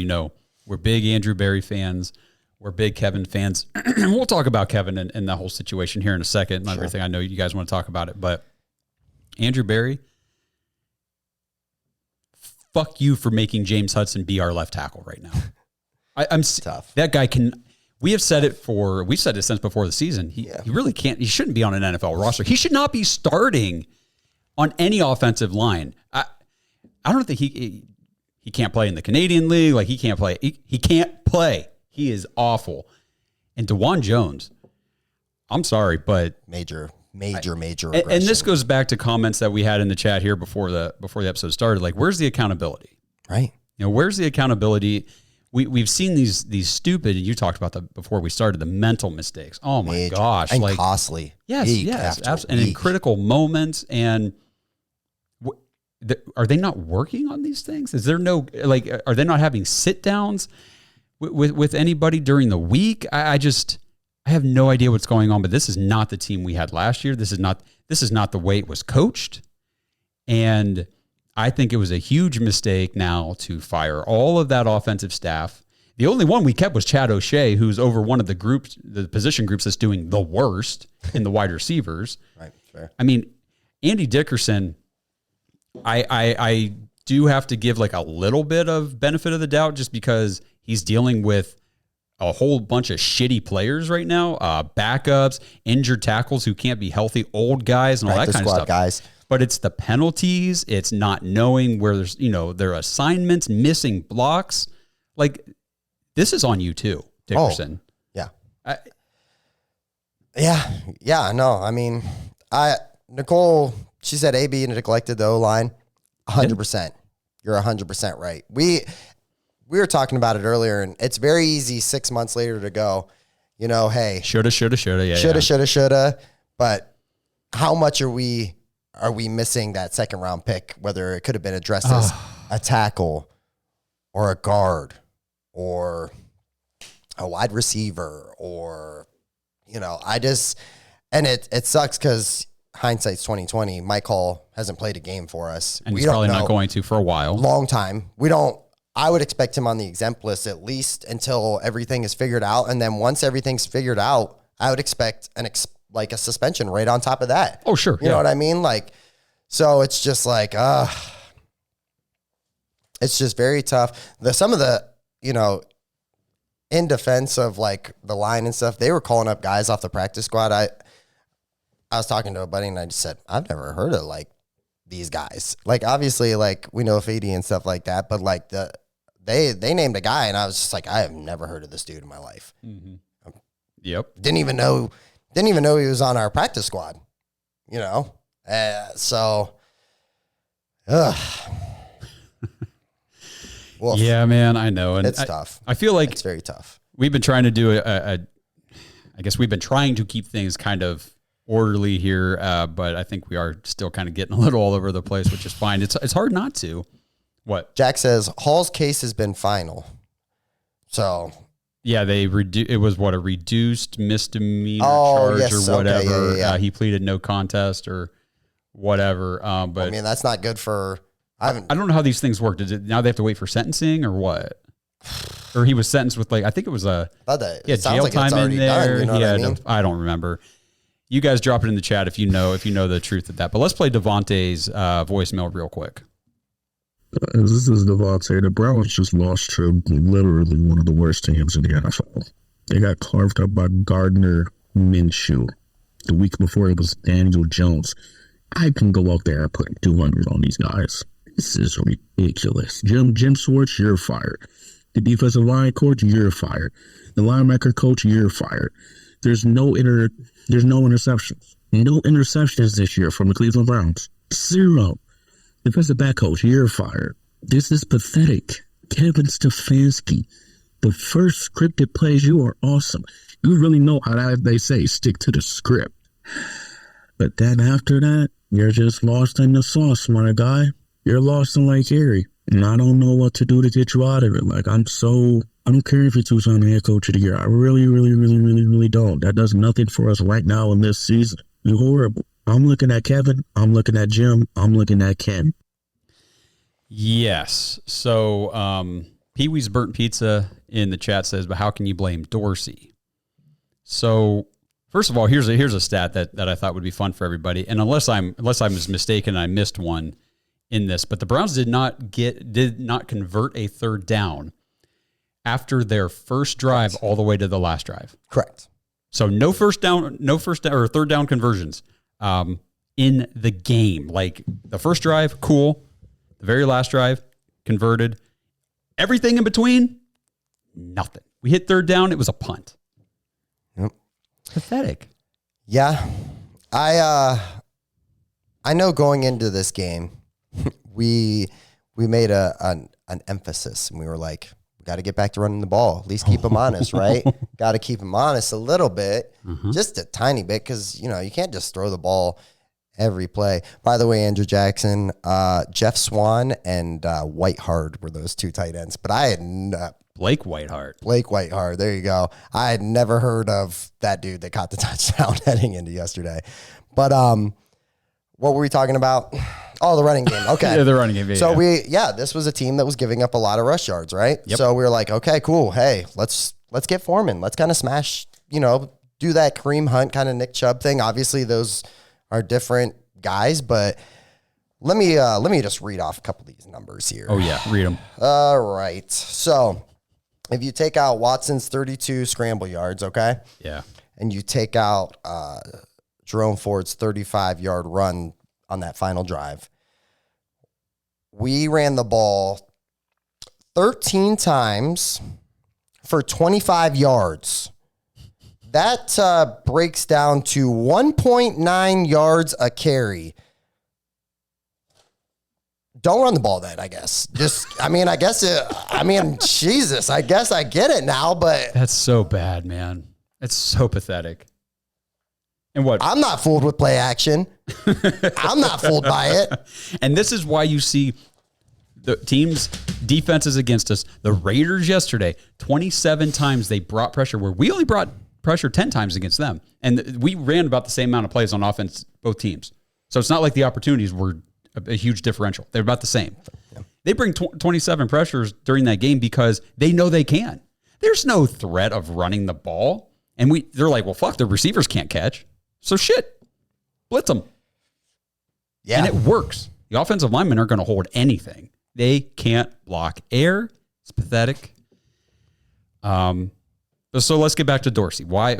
we're big Andrew Berry fans. We're big Kevin fans. We'll talk about Kevin and the whole situation here in a second and everything. I know you guys want to talk about it. But Andrew Berry... Fuck you for making James Hudson be our left tackle right now. I'm tough. That guy can. We've said it since before the season. He really can't. He shouldn't be on an NFL roster. He should not be starting on any offensive line. I don't think he can't play in the Canadian League. Like he can't play. He can't play. He is awful. And DeJuan Jones, I'm sorry, but major aggression. And this goes back to comments that we had in the chat here before the episode started. Like, where's the accountability? Right. Where's the accountability? We've seen these stupid. You talked about before we started the mental mistakes. Oh my gosh, and costly. Yes, absolutely. And in critical moments. And are they not working on these things? Is there no Are they not having sit downs with anybody during the week? I have no idea what's going on, but this is not the team we had last year. This is not the way it was coached. And I think it was a huge mistake now to fire all of that offensive staff. The only one we kept was Chad O'Shea, who's over one of the position groups that's doing the worst in the wide receivers. Right. Fair. I mean, Andy Dickerson, I do have to give like a little bit of benefit of the doubt just because he's dealing with a whole bunch of shitty players right now, backups, injured tackles who can't be healthy, old guys, and all that kind of stuff. Guys. But it's the penalties. It's not knowing where there's, their assignments, missing blocks. Like, this is on you too, Dickerson. Oh, yeah. No, I mean, Nicole, she said AB neglected the O-line. 100%. You're 100% right. We were talking about it earlier, and it's very easy 6 months later to go, hey. Shoulda. Yeah. Shoulda. But how much are we missing that second round pick, whether it could have been addressed as a tackle or a guard or a wide receiver or, and it sucks because hindsight's 2020. Mike Hall hasn't played a game for us. And he's probably not going to for a while. Long time. I would expect him on the exempt list at least until everything is figured out. And then once everything's figured out, I would expect a suspension right on top of that. Oh, sure. You know what I mean? So it's just it's just very tough. Some of the, in defense of the line and stuff, they were calling up guys off the practice squad. I was talking to a buddy and I just said, I've never heard of these guys. Obviously we know Fady and stuff like that, but they named a guy and I was just I have never heard of this dude in my life. Mm-hmm. Yep. Didn't even know he was on our practice squad, Well, yeah, man, I know. And it's tough. I feel like it's very tough. We've been trying to do I guess we've been trying to keep things kind of orderly here, but I think we are still kind of getting a little all over the place, which is fine. It's hard not to. What? Jack says Hall's case has been final. So yeah, it was a reduced misdemeanor charge or whatever. Okay, yeah. He pleaded no contest or whatever. But that's not good for. I don't know how these things work. Now they have to wait for sentencing or what? Or he was sentenced with I think it was jail time in there. Done, I don't remember. You guys drop it in the chat if you know the truth of that. But let's play Devontae's voicemail real quick. This is Devontae. The Browns just lost to literally one of the worst teams in the NFL. They got carved up by Gardner Minshew. The week before it was Daniel Jones. I can go out there and put 200 on these guys. This is ridiculous. Jim Schwartz, you're fired. The defensive line coach, you're fired. The linebacker coach, you're fired. There's no interceptions. No interceptions this year from the Cleveland Browns. 0. Defensive back coach, you're fired. This is pathetic. Kevin Stefanski. The first scripted plays, you are awesome. You really know how they say, stick to the script. But then after that, you're just lost in the sauce, my guy. You're lost in Lake Erie. And I don't know what to do to get you out of it. I don't care if you're two-time head coach of the year. I really, really, really, really, really don't. That does nothing for us right now in this season. You're horrible. I'm looking at Kevin. I'm looking at Jim. I'm looking at Ken. Yes. So Pee-wee's Burnt Pizza in the chat says, but how can you blame Dorsey? So first of all, here's a stat that I thought would be fun for everybody. And unless I was mistaken, I missed one in this, but the Browns did not convert a third down after their first drive all the way to the last drive. Correct. So no first down or third down conversions in the game. The first drive, cool. The very last drive, converted. Everything in between, nothing. We hit third down, it was a punt. Yep. Pathetic. Yeah. I know going into this game, we made an emphasis, and we were like, we got to get back to running the ball. At least keep them honest, right? Got to keep them honest a little bit, just a tiny bit, because you can't just throw the ball every play. By the way, Andrew Jackson, Jeff Swan, and Whitehard were those two tight ends. But I had Blake Whitehard. There you go. I had never heard of that dude that caught the touchdown heading into yesterday. But what were we talking about? Oh, the running game. Okay. Yeah, the running game. So this was a team that was giving up a lot of rush yards, right? Yep. So we were like, okay, cool. Hey, let's get Foreman. Let's kind of smash, do that Kareem Hunt kind of Nick Chubb thing. Obviously, those are different guys, but let me just read off a couple of these numbers here. Oh yeah, read them. All right. So if you take out Watson's 32 scramble yards, okay? Yeah. And you take out Jerome Ford's 35-yard run on that final drive, we ran the ball 13 times for 25 yards. That breaks down to 1.9 yards a carry. Don't run the ball then, I guess. Jesus, I guess I get it now, but. That's so bad, man. It's so pathetic. And what? I'm not fooled with play action. I'm not fooled by it. And this is why you see the team's defenses against us. The Raiders yesterday, 27 times they brought pressure where we only brought pressure 10 times against them. And we ran about the same amount of plays on offense, both teams. So it's not like the opportunities were a huge differential. They're about the same. Yeah. They bring 27 pressures during that game because they know they can. There's no threat of running the ball. And they're like, well, fuck, the receivers can't catch. So shit, blitz them. Yeah. And it works. The offensive linemen aren't going to hold anything. They can't block air. It's pathetic. So let's get back to Dorsey. Why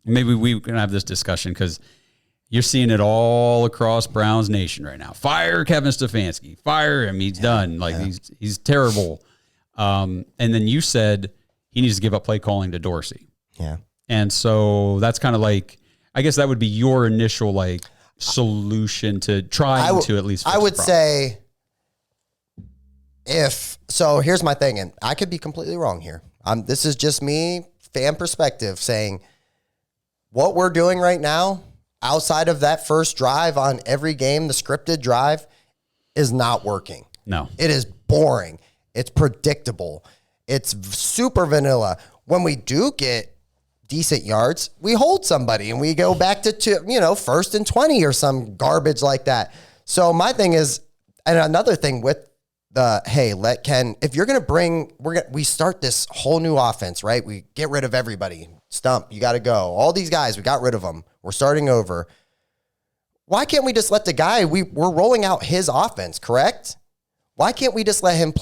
maybe we can have this discussion because you're seeing it all across Browns Nation right now. Fire Kevin Stefanski. Fire him. He's done. Like he's terrible. And then you said he needs to give up play calling to Dorsey. Yeah. And so that's kind of like, I guess that would be your initial like solution to trying to at least fix I would the problem. say here's my thing, and I could be completely wrong here. This is just me, fan perspective, saying what we're doing right now, outside of that first drive on every game, the scripted drive, is not working. No. It is boring. It's predictable. It's super vanilla. When we do get decent yards, we hold somebody and we go back to first and 20 or some garbage like that. So my thing is, and another thing with let Ken, if you're going to we start this whole new offense, right? We get rid of everybody. Stump, you got to go. All these guys, we got rid of them. We're starting over. Why can't we just let the guy, we're rolling out his offense, correct? Why can't we just let him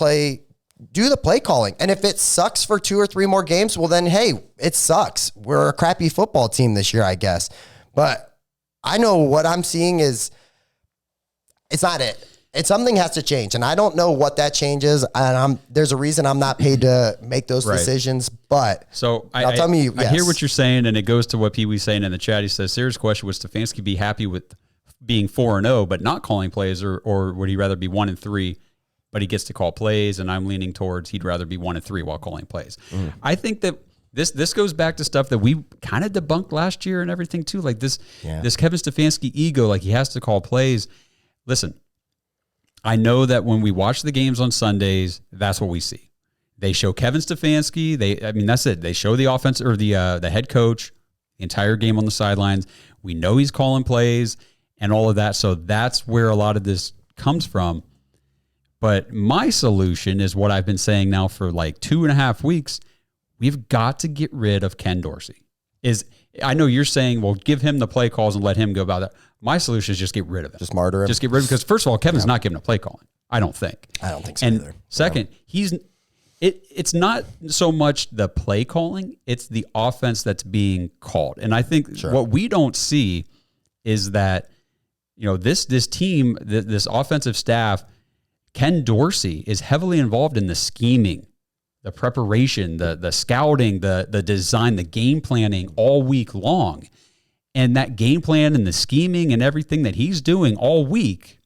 do the play calling? And if it sucks for 2 or 3 more games, well then, hey, it sucks. We're a crappy football team this year, I guess. But I know what I'm seeing is, it's not it. Something has to change, and I don't know what that change is. And there's a reason I'm not paid to make those decisions. But so I hear what you're saying, and it goes to what Pee Wee's saying in the chat. He says, "Serious question: would Stefanski be happy with being 4-0 but not calling plays, or would he rather be 1-3 but he gets to call plays?" And I'm leaning towards he'd rather be 1-3 while calling plays. I think that this goes back to stuff that we kind of debunked last year and everything too, like this Kevin Stefanski ego, like he has to call plays. Listen. I know that when we watch the games on Sundays, that's what we see. They show Kevin Stefanski. That's it. They show the offense or the head coach the entire game on the sidelines. We know he's calling plays and all of that. So that's where a lot of this comes from. But my solution is what I've been saying now for like 2.5 weeks. We've got to get rid of Ken Dorsey. I know you're saying, well, give him the play calls and let him go about that. My solution is just get rid of it. Just martyr him. Just get rid of it. Because first of all, Kevin's not giving a play calling. I don't think. I don't think so either. Second, it's not so much the play calling, it's the offense that's being called. And I think what we don't see is that, this team, this offensive staff, Ken Dorsey is heavily involved in the scheming, the preparation, the scouting, the design, the game planning all week long. And that game plan and the scheming and everything that he's doing all week,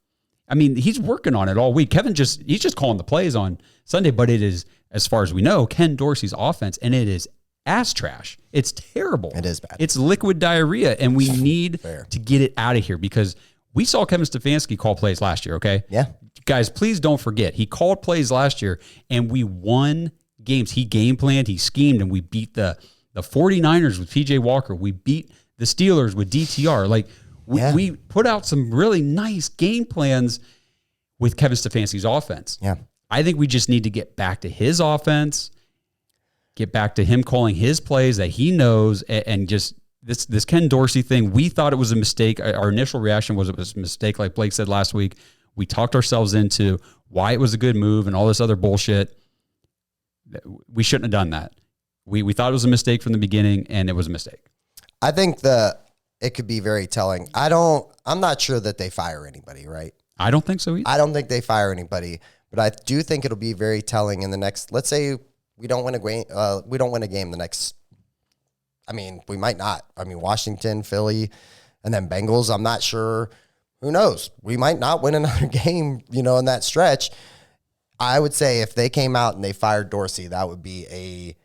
he's working on it all week. He's just calling the plays on Sunday, but it is, as far as we know, Ken Dorsey's offense, and it is ass trash. It's terrible. It is bad. It's liquid diarrhea, and we need to get it out of here because we saw Kevin Stefanski call plays last year, okay? Yeah. Guys, please don't forget, he called plays last year, and we won games. He game planned, he schemed, and we beat the 49ers with PJ Walker. We beat the Steelers with DTR. Like, we put out some really nice game plans with Kevin Stefanski's offense. Yeah. I think we just need to get back to his offense, get back to him calling his plays that he knows, and just this Ken Dorsey thing. We thought it was a mistake. Our initial reaction was it was a mistake, like Blake said last week. We talked ourselves into why it was a good move and all this other bullshit. We shouldn't have done that. We thought it was a mistake from the beginning, and it was a mistake. I think it could be very telling. I'm not sure that they fire anybody, right? I don't think so either. I don't think they fire anybody, but I do think it'll be very telling in the next, let's say we don't win a game the next, we might not. Washington, Philly, and then Bengals, I'm not sure. Who knows? We might not win another game, in that stretch. I would say if they came out and they fired Dorsey, that would be a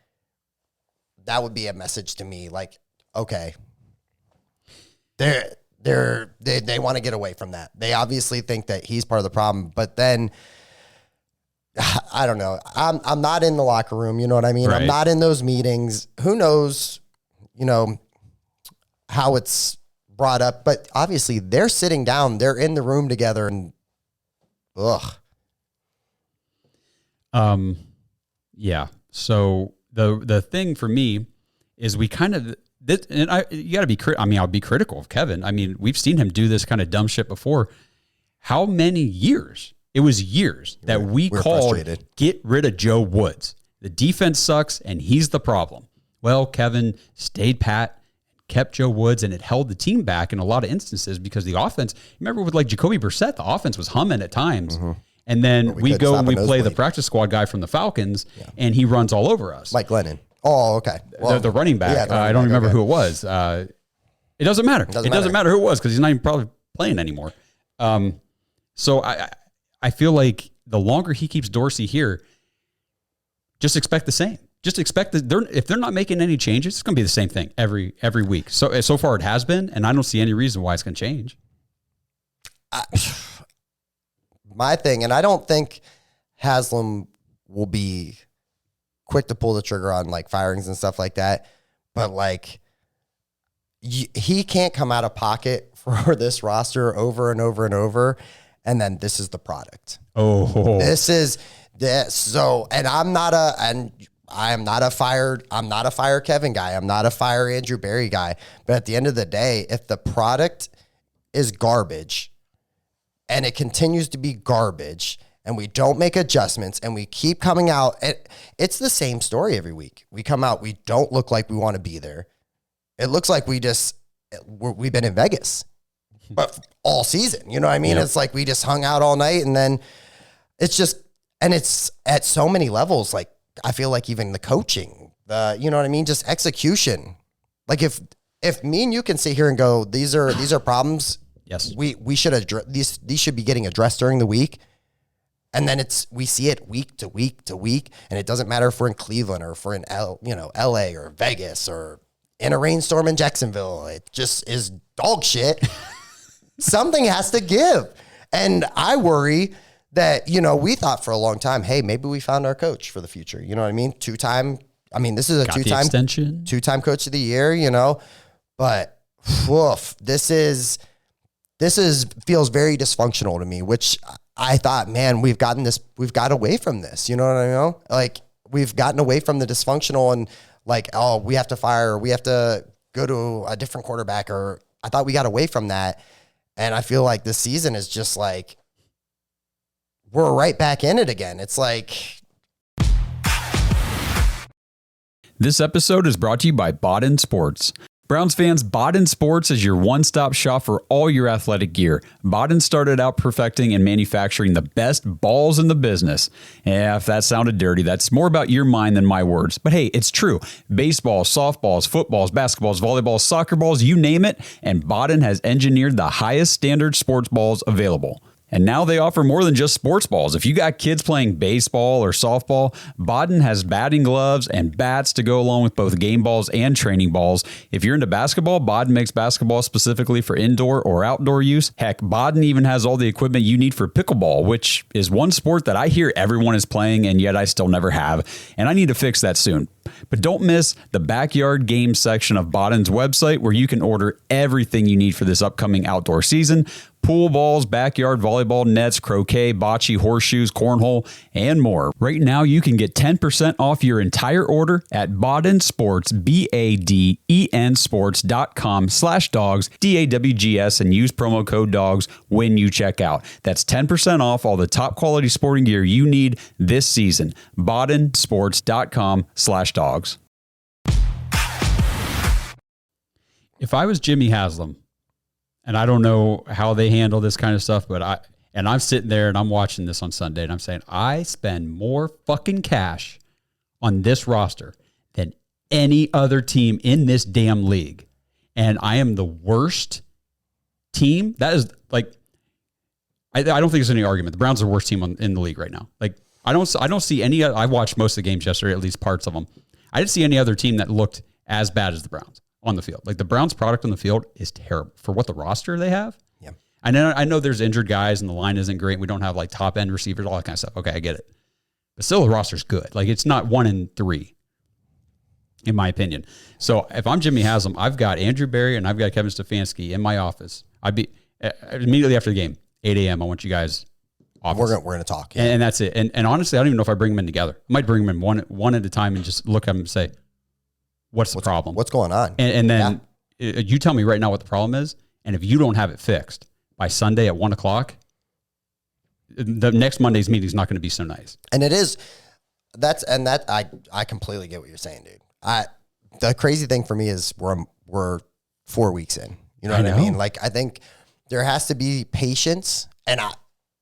message to me, like, okay, they want to get away from that. They obviously think that he's part of the problem, but then I don't know. I'm not in the locker room. You know what I mean? Right. I'm not in those meetings. Who knows, how it's brought up, but obviously they're sitting down, they're in the room together, and yeah. So the thing for me is we kind of, and you got to be, I'll be critical of Kevin. I mean, we've seen him do this kind of dumb shit before. How many years? It was years that we called, frustrated. Get rid of Joe Woods. The defense sucks, and he's the problem. Well, Kevin stayed pat, kept Joe Woods, and it held the team back in a lot of instances because the offense, remember with like Jacoby Brissett, the offense was humming at times. Mm-hmm. And then we go and we play the practice squad guy from the Falcons, and he runs all over us. Mike Glennon. Oh, okay. Well, the running back. I don't remember who it was. It doesn't matter. It doesn't matter who it was because he's not even probably playing anymore. So I feel like the longer he keeps Dorsey here, just expect the same. Just expect that if they're not making any changes, it's going to be the same thing every week. So far it has been, and I don't see any reason why it's going to change. My thing, and I don't think Haslam will be quick to pull the trigger on like firings and stuff like that, but like he can't come out of pocket for this roster over and over and over. And then this is the product. This is this. So, and I'm not a fire Kevin guy. I'm not a fire Andrew Berry guy. But at the end of the day, if the product is garbage and it continues to be garbage and we don't make adjustments and we keep coming out, it's the same story every week. We come out, we don't look like we want to be there. It looks like we've been in Vegas. But all season, you know what I mean? Yep. It's like we just hung out all night, and then it's just, and it's at so many levels. Like I feel like even the coaching, you know what I mean? Just execution. Like if me and you can sit here and go, these are problems. Yes, we should address these should be getting addressed during the week, and then we see it week to week to week, and it doesn't matter if we're in Cleveland or if we're in LA or Vegas or in a rainstorm in Jacksonville. It just is dog shit. Something has to give. And I worry that, we thought for a long time, hey, maybe we found our coach for the future. You know what I mean? This is a two-time coach of the year, but this feels very dysfunctional to me, which I thought, man, we've got away from this. You know what I mean? Like we've gotten away from the dysfunctional and like, oh, we have to fire, or we have to go to a different quarterback, or I thought we got away from that. And I feel like this season is just like, we're right back in it again. It's like. This episode is brought to you by Bodden Sports. Browns fans, Bodden Sports is your one-stop shop for all your athletic gear. Bodden started out perfecting and manufacturing the best balls in the business. Yeah, if that sounded dirty, that's more about your mind than my words. But hey, it's true. Baseballs, softballs, footballs, basketballs, volleyballs, soccer balls, you name it, and Bodden has engineered the highest standard sports balls available. And now they offer more than just sports balls. If you got kids playing baseball or softball, Bodden has batting gloves and bats to go along with both game balls and training balls. If you're into basketball, Bodden makes basketball specifically for indoor or outdoor use. Heck, Bodden even has all the equipment you need for pickleball, which is one sport that I hear everyone is playing, and yet I still never have. And I need to fix that soon. But don't miss the backyard game section of Bodden's website, where you can order everything you need for this upcoming outdoor season. Pool balls, backyard volleyball nets, croquet, bocce, horseshoes, cornhole, and more. Right now, you can get 10% off your entire order at Bodden Sports, BADEN sports.com/dogs, DAWGS, and use promo code DOGS when you check out. That's 10% off all the top quality sporting gear you need this season. BoddenSports.com/dogs. If I was Jimmy Haslam, and I don't know how they handle this kind of stuff, but I'm sitting there and I'm watching this on Sunday and I'm saying, I spend more fucking cash on this roster than any other team in this damn league. And I am the worst team. That is like, I don't think there's any argument. The Browns are the worst team in the league right now. Like, I don't see any, I watched most of the games yesterday, at least parts of them. I didn't see any other team that looked as bad as the Browns on the field. Like the Browns product on the field is terrible for what the roster they have. Yeah. I know there's injured guys and the line isn't great. We don't have like top end receivers, all that kind of stuff. Okay, I get it. but still the roster's good. Like it's not 1-3, in my opinion. So if I'm Jimmy Haslam, I've got Andrew Berry and I've got Kevin Stefanski in my office. I'd be immediately after the game, 8 a.m. I want you guys. Office. We're gonna talk, and that's it. And honestly, I don't even know if I bring them in together. I might bring them in one at a time and just look at them and say, what's the problem? What's going on? And then you tell me right now what the problem is. And if you don't have it fixed by Sunday at 1:00, the next Monday's meeting is not going to be so nice. And it is. I completely get what you're saying, dude. The crazy thing for me is we're 4 weeks in. You know what I mean? Like I think there has to be patience, and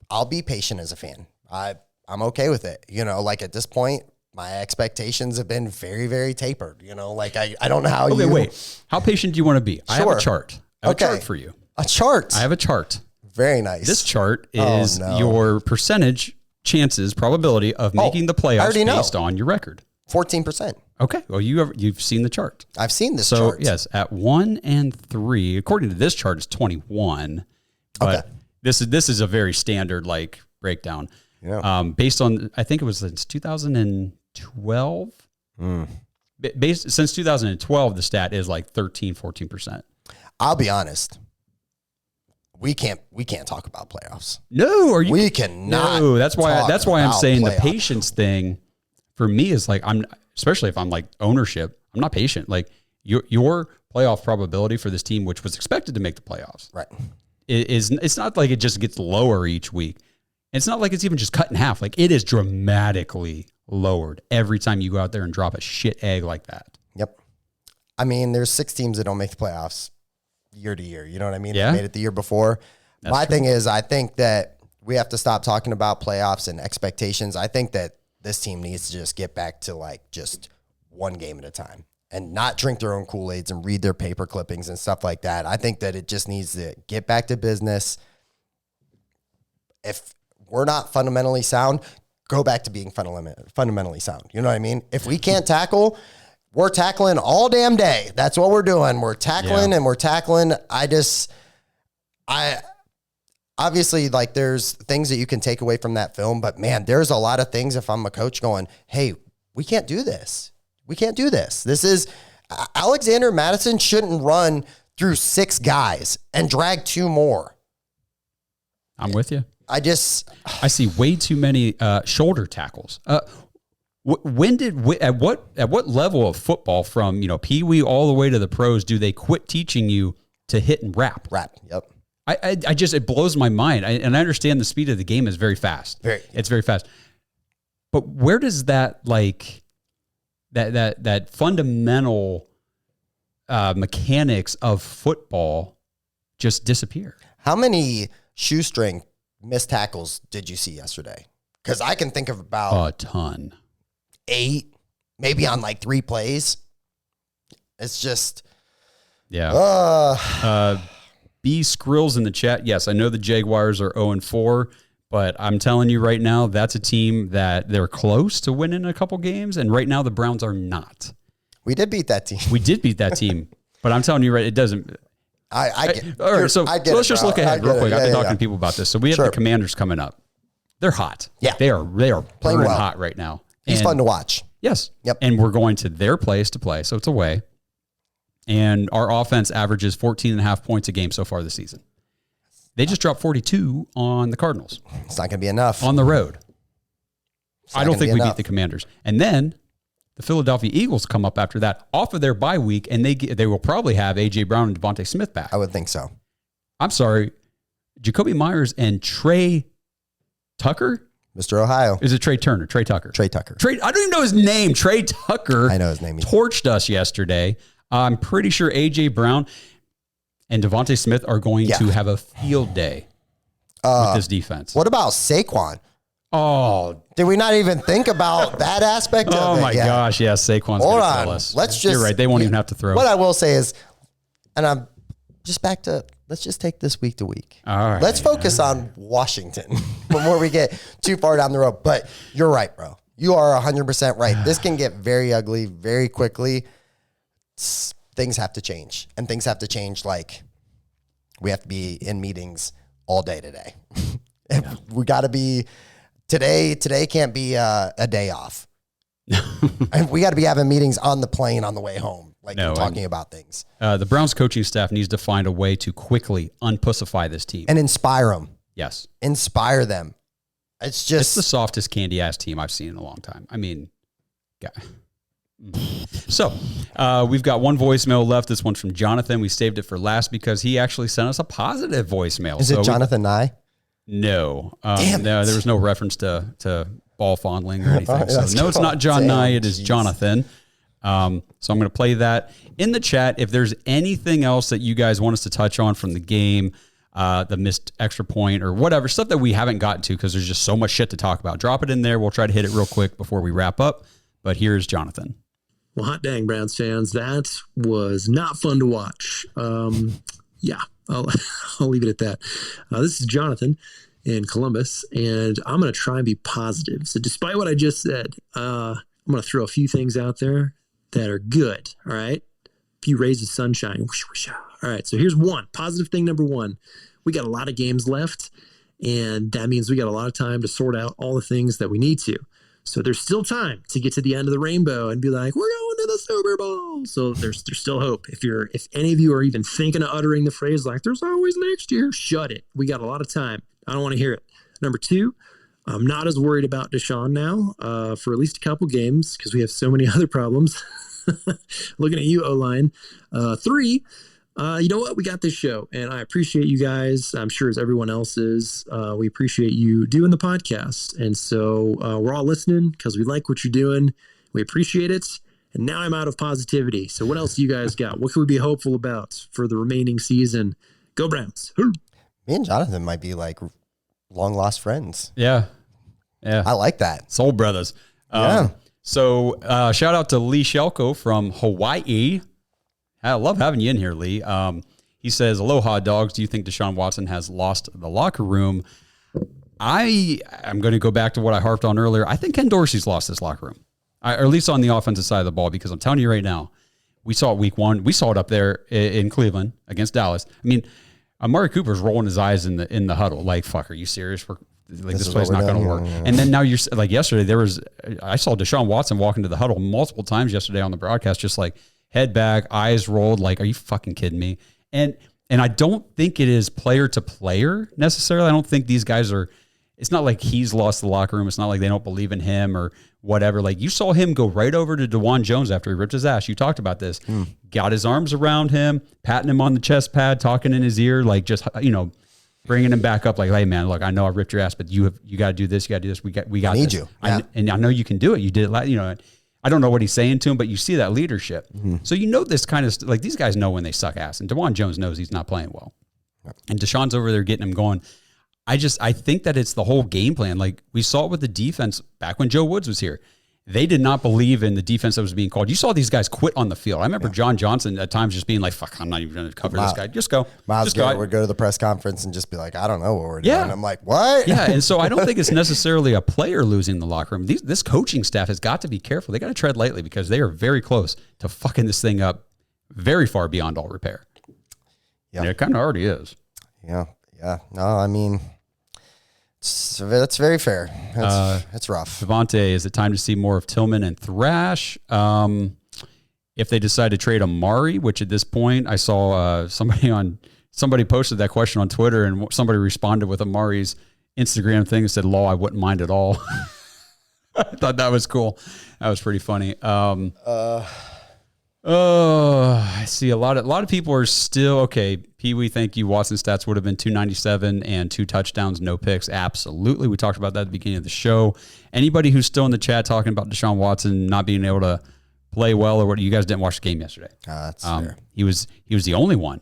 I'll be patient as a fan. I'm okay with it. You know, like at this point, my expectations have been very, very tapered. You know, like I don't know how Okay, wait. How patient do you want to be? I have a chart. I have a chart for you. A chart? I have a chart. Very nice. This chart is your percentage chances, probability of making the playoffs based on your record. 14%. Okay. Well, you've seen the chart. I've seen this chart. So yes, at 1-3, according to this chart, is 21. But this is a very standard like breakdown. Yeah. Based on, I think it was since 2012. Since 2012, the stat is like 13-14%. I'll be honest. We can't talk about playoffs. No, we cannot. No, that's why I'm saying the patience thing for me is like especially if I'm like ownership, I'm not patient. Like your playoff probability for this team, which was expected to make the playoffs, right? It's not like it just gets lower each week. It's not like it's even just cut in half. Like it is dramatically lowered every time you go out there and drop a shit egg like that. Yep. I mean, there's 6 teams that don't make the playoffs year to year. You know what I mean? Yeah. They made it the year before. My thing is, I think that we have to stop talking about playoffs and expectations. I think that this team needs to just get back to like just one game at a time and not drink their own Kool-Aids and read their paper clippings and stuff like that. I think that it just needs to get back to business. If we're not fundamentally sound, go back to being fundamentally sound. You know what I mean? If we can't tackle, we're tackling all damn day. That's what we're doing. We're tackling and we're tackling. Obviously, like there's things that you can take away from that film, but man, there's a lot of things if I'm a coach going, hey, we can't do this. We can't do this. This is Alexander Madison shouldn't run through 6 guys and drag 2 more. I'm with you. I see way too many shoulder tackles. At what level of football from Pee Wee all the way to the pros do they quit teaching you to hit and wrap? Yep. It blows my mind. And I understand the speed of the game is very fast. It's very fast. But where does that that fundamental mechanics of football just disappear? How many shoestring missed tackles did you see yesterday? Because I can think of about a ton. 8, maybe on like 3 plays. It's just, B Skrills in the chat. Yes, I know the Jaguars are 0-4, but I'm telling you right now, that's a team that they're close to winning a couple games, and right now the Browns are not. We did beat that team. We did beat that team, but I'm telling you, right, it doesn't. All right, so let's just look ahead real quick. I've been talking to people about this. So we have the Commanders coming up. They're hot. Yeah, they are playing well. Hot right now. He's fun to watch. Yes. Yep. And we're going to their place to play, so it's away. And our offense averages 14.5 points a game so far this season. They just dropped 42 on the Cardinals. It's not going to be enough. On the road. I don't think we beat the Commanders. And then the Philadelphia Eagles come up after that off of their bye week, and they will probably have A.J. Brown and Devontae Smith back. I would think so. I'm sorry. Jacoby Myers and Trey Tucker? Mr. Ohio. Is it Trey Turner? Trey Tucker. Trey Tucker. I don't even know his name. Trey Tucker. I know his name. Torched us yesterday. I'm pretty sure A.J. Brown and Devontae Smith are going to have a field day with this defense. What about Saquon? Oh. Did we not even think about that aspect of it? Oh, my gosh. Yes, Saquon's going to kill us. You're right. They won't even have to throw. What I will say is, and I'm just back to, let's just take this week to week. All right. Let's focus on Washington before we get too far down the road. But you're right, bro. You are 100% right. This can get very ugly very quickly. Things have to change, and things have to change. Like, we have to be in meetings all day today. We got to be Today can't be a day off. And we got to be having meetings on the plane on the way home, talking about things. The Browns coaching staff needs to find a way to quickly unpussify this team and inspire them. Yes, inspire them. It's the softest candy ass team I've seen in a long time. I mean, So we've got one voicemail left. This one's from Jonathan. We saved it for last because he actually sent us a positive voicemail. Is it Jonathan Nye? No. Damn no, there was no reference to ball fondling or anything. So no, it's not John Nye. It is Jonathan. So I'm going to play that in the chat. If there's anything else that you guys want us to touch on from the game, the missed extra point or whatever, stuff that we haven't gotten to because there's just so much shit to talk about, drop it in there. We'll try to hit it real quick before we wrap up. But here's Jonathan. Well, hot dang, Browns fans, that was not fun to watch. Yeah, I'll leave it at that. This is Jonathan in Columbus, and I'm going to try and be positive. So despite what I just said, I'm going to throw a few things out there that are good, all right? A few rays of sunshine. All right, so here's one. Positive thing number one. We got a lot of games left, and that means we got a lot of time to sort out all the things that we need to. So there's still time to get to the end of the rainbow and be like, we're going to the Super Bowl. So there's still hope. If any of you are even thinking of uttering the phrase like there's always next year, shut it. We got a lot of time. I don't want to hear it. Number two, I'm not as worried about Deshaun now for at least a couple games because we have so many other problems. Looking at you, O-line. Three, you know what? We got this show, and I appreciate you guys. I'm sure as everyone else is. We appreciate you doing the podcast, and so we're all listening because we like what you're doing. We appreciate it, and now I'm out of positivity. So what else do you guys got? What can we be hopeful about for the remaining season? Go Browns! Me and Jonathan might be like long lost friends. Yeah. I like that. Soul brothers. So shout out to Lee Shelko from Hawaii. I love having you in here, Lee. He says, aloha, dogs. Do you think Deshaun Watson has lost the locker room? I'm going to go back to what I harped on earlier. I think Ken Dorsey's lost this locker room, or at least on the offensive side of the ball, because I'm telling you right now, we saw it week one. We saw it up there in Cleveland against Dallas. I mean, Amari Cooper's rolling his eyes in the huddle. Like, fuck, are you serious? This play's not going to work. Yeah. And then now you're like yesterday, I saw Deshaun Watson walk into the huddle multiple times yesterday on the broadcast, just like, head back, eyes rolled, like, are you fucking kidding me? And I don't think it is player to player necessarily. I don't think these guys are, it's not like he's lost the locker room. It's not like they don't believe in him or whatever. Like, you saw him go right over to DeJuan Jones after he ripped his ass. You talked about this. Got his arms around him, patting him on the chest pad, talking in his ear, like just, bringing him back up like, hey man, look, I know I ripped your ass, but you got to do this. You got to do this. We got need this. You. Yeah. And I know you can do it. You did it. I don't know what he's saying to him, but you see that leadership. So this kind of like these guys know when they suck ass, and DeJuan Jones knows he's not playing well, and Deshaun's over there getting him going. I think that it's the whole game plan. Like we saw it with the defense back when Joe Woods was here. They did not believe in the defense that was being called. You saw these guys quit on the field. I remember John Johnson at times just being like, fuck, I'm not even going to cover this guy. Just go. Myles Garrett would go to the press conference and just be like, I don't know what we're doing. I'm like, what? Yeah, and so I don't think it's necessarily a player losing the locker room. This coaching staff has got to be careful. They got to tread lightly because they are very close to fucking this thing up very far beyond all repair. Yeah, it kind of already is. Yeah. No, I mean... that's very fair. It's rough. Devontae, is it time to see more of Tillman and Thrash? If they decide to trade Amari, which at this point I saw somebody posted that question on Twitter, and somebody responded with Amari's Instagram thing and said, "Law, I wouldn't mind at all." I thought that was cool. That was pretty funny. I see a lot of people are still okay. Pee Wee, thank you. Watson stats would have been 297 and 2 touchdowns, no picks. Absolutely. We talked about that at the beginning of the show. Anybody who's still in the chat talking about Deshaun Watson not being able to play well or what, you guys didn't watch the game yesterday. That's fair. He was the only one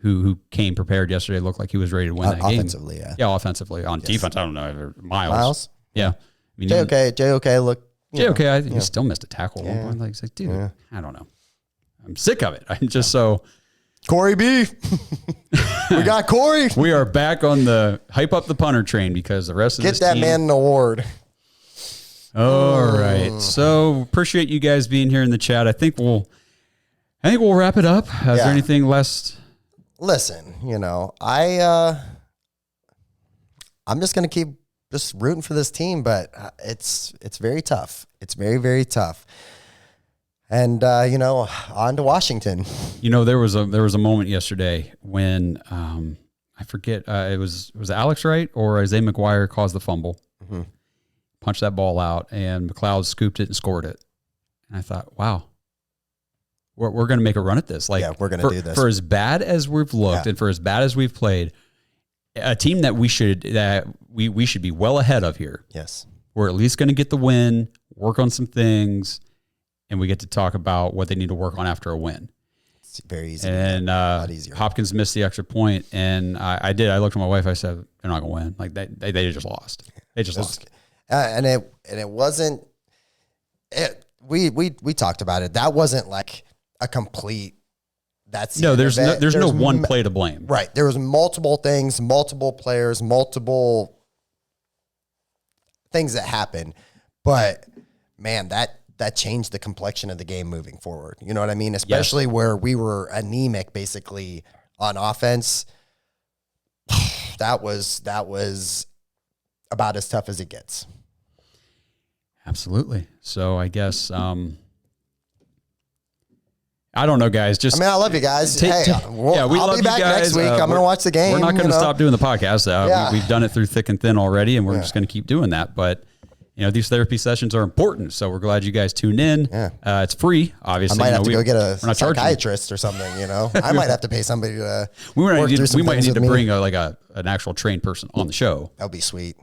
who came prepared yesterday. Looked like he was ready to win that game. Offensively, yeah. Yeah, offensively. On defense, I don't know. Miles. Yeah. I mean, JOK, look. JOK, I think he still missed a tackle at one point. Like, he's like, dude, I don't know. I'm sick of it. I'm just so... Corey B. We got Corey. We are back on the hype up the punter train because the rest of this team... Get that man an award. All right. So appreciate you guys being here in the chat. I think we'll wrap it up. Is there anything less? Listen, I'm just going to keep just rooting for this team, but it's very tough. It's very, very tough. And on to Washington. There was a moment yesterday when I forget it was Alex Wright or Isaiah McGuire caused the fumble, punched that ball out, and McLeod scooped it and scored it. And I thought, wow, we're going to make a run at this. Like, we're going to do this. For as bad as we've looked and for as bad as we've played, a team that we should be well ahead of here. Yes, we're at least going to get the win, work on some things, and we get to talk about what they need to work on after a win. It's very easy. And a lot easier. Hopkins missed the extra point, and I looked at my wife. I said, "They're not going to win. Like they just lost. They just lost." And it wasn't. We talked about it. That wasn't like a complete. That's there's no one play to blame. Right. There was multiple things, multiple players, multiple things that happened. But man, that changed the complexion of the game moving forward. You know what I mean? Especially where we were anemic basically on offense. That was about as tough as it gets. Absolutely. So I guess I don't know, guys. I love you guys. We I'll love be back you guys. next week. I'm going to watch the game. We're not going to stop doing the podcast. We've done it through thick and thin already, and we're just going to keep doing that. But these therapy sessions are important, so we're glad you guys tuned in. Yeah. It's free, obviously. I might have to go get a we're not psychiatrist or something. I might have to pay somebody to. We might need to bring an actual trained person on the show. That would be sweet.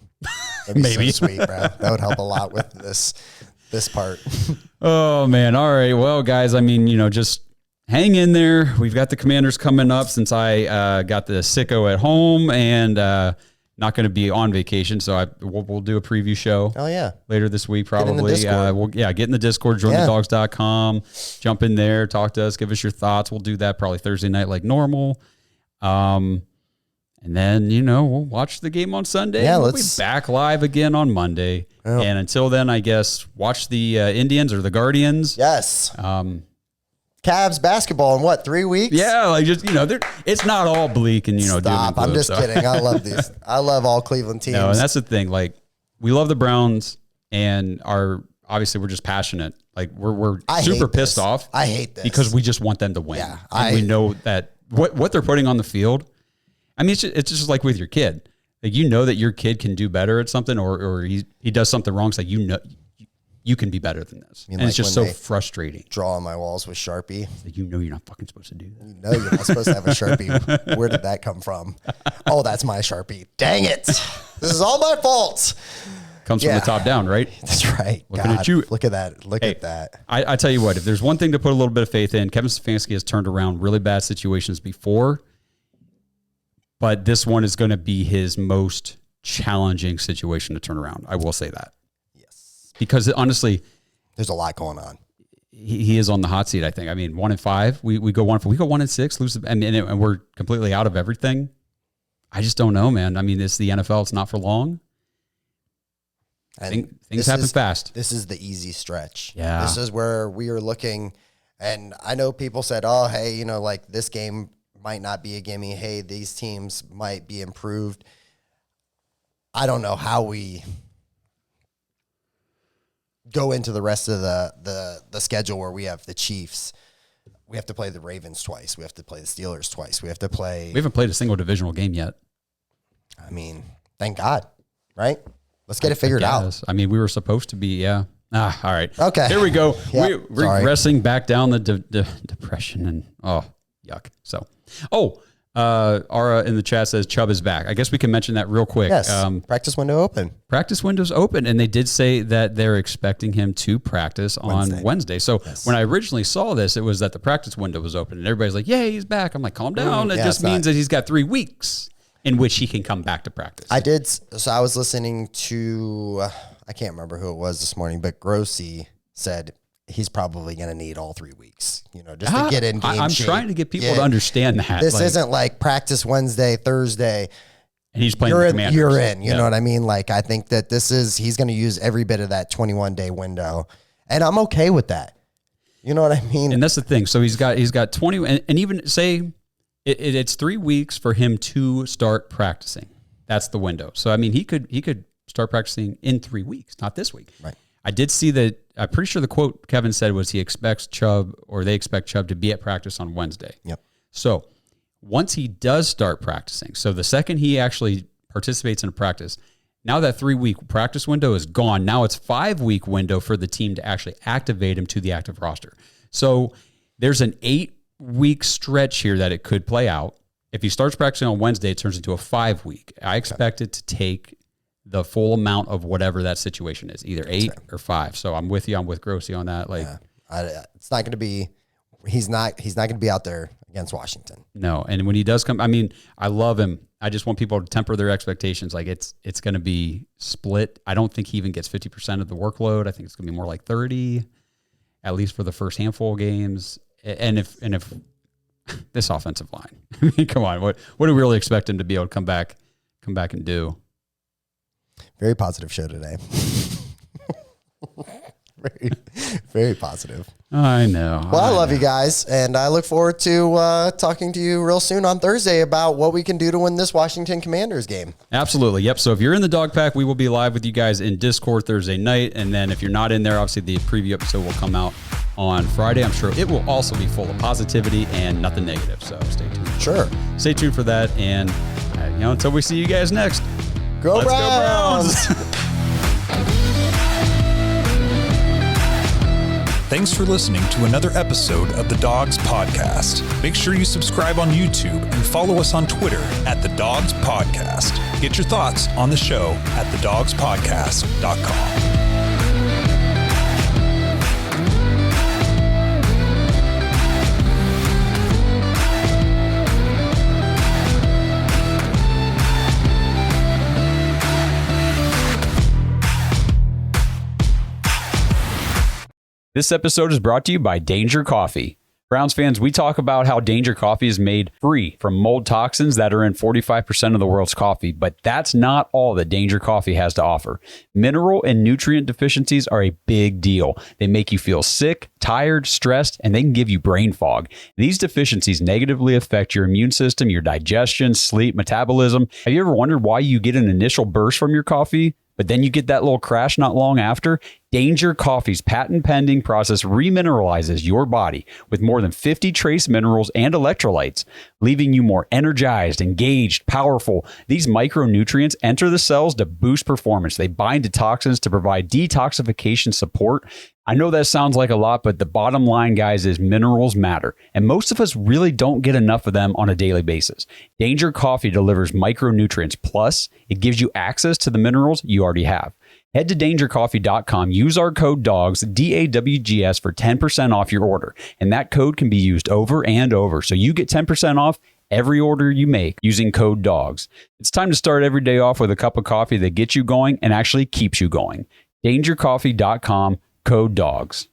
That'd be Maybe so sweet, bro. That would help a lot with this part. Oh man! All right, well, guys. Just hang in there. We've got the Commanders coming up since I got the sicko at home and not going to be on vacation. So we'll do a preview show. Oh yeah, later this week probably. Get in the Discord, jointhedogs.com, jump in there, talk to us, give us your thoughts. We'll do that probably Thursday night like normal. And then, we'll watch the game on Sunday. Yeah, we'll be back live again on Monday. Oh. And until then, I guess, watch the Indians or the Guardians. Yes. Cavs basketball in 3 weeks? Yeah, it's not all bleak and, Stop. I'm just kidding. I love these. I love all Cleveland teams. No, and that's the thing. Like, we love the Browns and obviously we're just passionate. Like, we're super pissed off. I hate this. Because we just want them to win. Yeah. And we know that what they're putting on the field, it's just like with your kid. Like, that your kid can do better at something or he does something wrong. It's like, you can be better than this. And it's just so frustrating. Draw on my walls with Sharpie. Like, you're not fucking supposed to do that. You're not supposed to have a Sharpie. Where did that come from? Oh, that's my Sharpie. Dang it. This is all my fault. Comes from the top down, right? That's right. Looking at you. Look at that. Look at that. I tell you what, if there's one thing to put a little bit of faith in, Kevin Stefanski has turned around really bad situations before, but this one is going to be his most challenging situation to turn around. I will say that. Yes. Because honestly, there's a lot going on. He is on the hot seat, I think. 1-5. We go 1-6, lose and we're completely out of everything. I just don't know, man. It's the NFL. It's not for long. Things happen fast. This is the easy stretch. Yeah. This is where we are looking. And I know people said, oh, hey, this game might not be a gimme. Hey, these teams might be improved. I don't know how we go into the rest of the schedule where we have the Chiefs. We have to play the Ravens twice. We have to play the Steelers twice. We haven't played a single divisional game yet. Thank God, right? Let's get it figured out. We were supposed to be, yeah. All right. Okay. Here we go. Yep. We're regressing back down the depression and, yuck. So, Ara in the chat says Chubb is back. I guess we can mention that real quick. Yes. Practice window open. Practice window's open, and they did say that they're expecting him to practice on Wednesday. So when I originally saw this, it was that the practice window was open, and everybody's like, "Yay, he's back!" I'm like, "Calm down." It just means that he's got 3 weeks in which he can come back to practice. So I was listening to, I can't remember who it was this morning, but Grossi said he's probably going to need all 3 weeks, just to get in game I'm shape. trying to get people to understand that. This isn't like practice Wednesday, Thursday. And he's playing the Commanders. You're in, you know what I mean? Like, I think that he's going to use every bit of that 21-day window. And I'm okay with that. You know what I mean? And that's the thing. So he's got 20, and even say it's 3 weeks for him to start practicing. That's the window. So, he could start practicing in 3 weeks, not this week. Right. I did see that. I'm pretty sure the quote Kevin said was he expects Chubb, or they expect Chubb, to be at practice on Wednesday. Yep. So once he does start practicing, so the second he actually participates in a practice, now that 3-week practice window is gone. Now it's 5-week window for the team to actually activate him to the active roster. So there's an 8-week stretch here that it could play out. If he starts practicing on Wednesday, it turns into a 5-week. I expect it to take the full amount of whatever that situation is, either 8 or 5. So I'm with you. I'm with Grossi on that. Like, it's not going to be. He's not going to be out there against Washington. No, and when he does come, I mean, I love him. I just want people to temper their expectations. Like it's going to be split. I don't think he even gets 50% of the workload. I think it's going to be more like 30, at least for the first handful of games. And if this offensive line, I mean, come on, what do we really expect him to be able to come back and do? Very positive show today. Very, very positive. I know. Well, I love you guys, and I look forward to talking to you real soon on Thursday about what we can do to win this Washington Commanders game. Absolutely. Yep. So if you're in the Dog Pack, we will be live with you guys in Discord Thursday night, and then if you're not in there, obviously the preview episode will come out on Friday. I'm sure it will also be full of positivity and nothing negative. So stay tuned. Sure. Stay tuned for that, and until we see you guys next. Go Browns! Thanks for listening to another episode of the Dogs Podcast. Make sure you subscribe on YouTube and follow us on Twitter at the Dogs Podcast. Get your thoughts on the show at thedogspodcast.com. This episode is brought to you by Danger Coffee. Browns fans, we talk about how Danger Coffee is made free from mold toxins that are in 45% of the world's coffee, but that's not all that Danger Coffee has to offer. Mineral and nutrient deficiencies are a big deal. They make you feel sick, tired, stressed, and they can give you brain fog. These deficiencies negatively affect your immune system, your digestion, sleep, metabolism. Have you ever wondered why you get an initial burst from your coffee, but then you get that little crash not long after? Danger Coffee's patent-pending process remineralizes your body with more than 50 trace minerals and electrolytes, leaving you more energized, engaged, powerful. These micronutrients enter the cells to boost performance. They bind to toxins to provide detoxification support. I know that sounds like a lot, but the bottom line, guys, is minerals matter, and most of us really don't get enough of them on a daily basis. Danger Coffee delivers micronutrients, plus it gives you access to the minerals you already have. Head to dangercoffee.com, use our code DAWGS, DAWGS, for 10% off your order. And that code can be used over and over. So you get 10% off every order you make using code DAWGS. It's time to start every day off with a cup of coffee that gets you going and actually keeps you going. Dangercoffee.com, code DAWGS.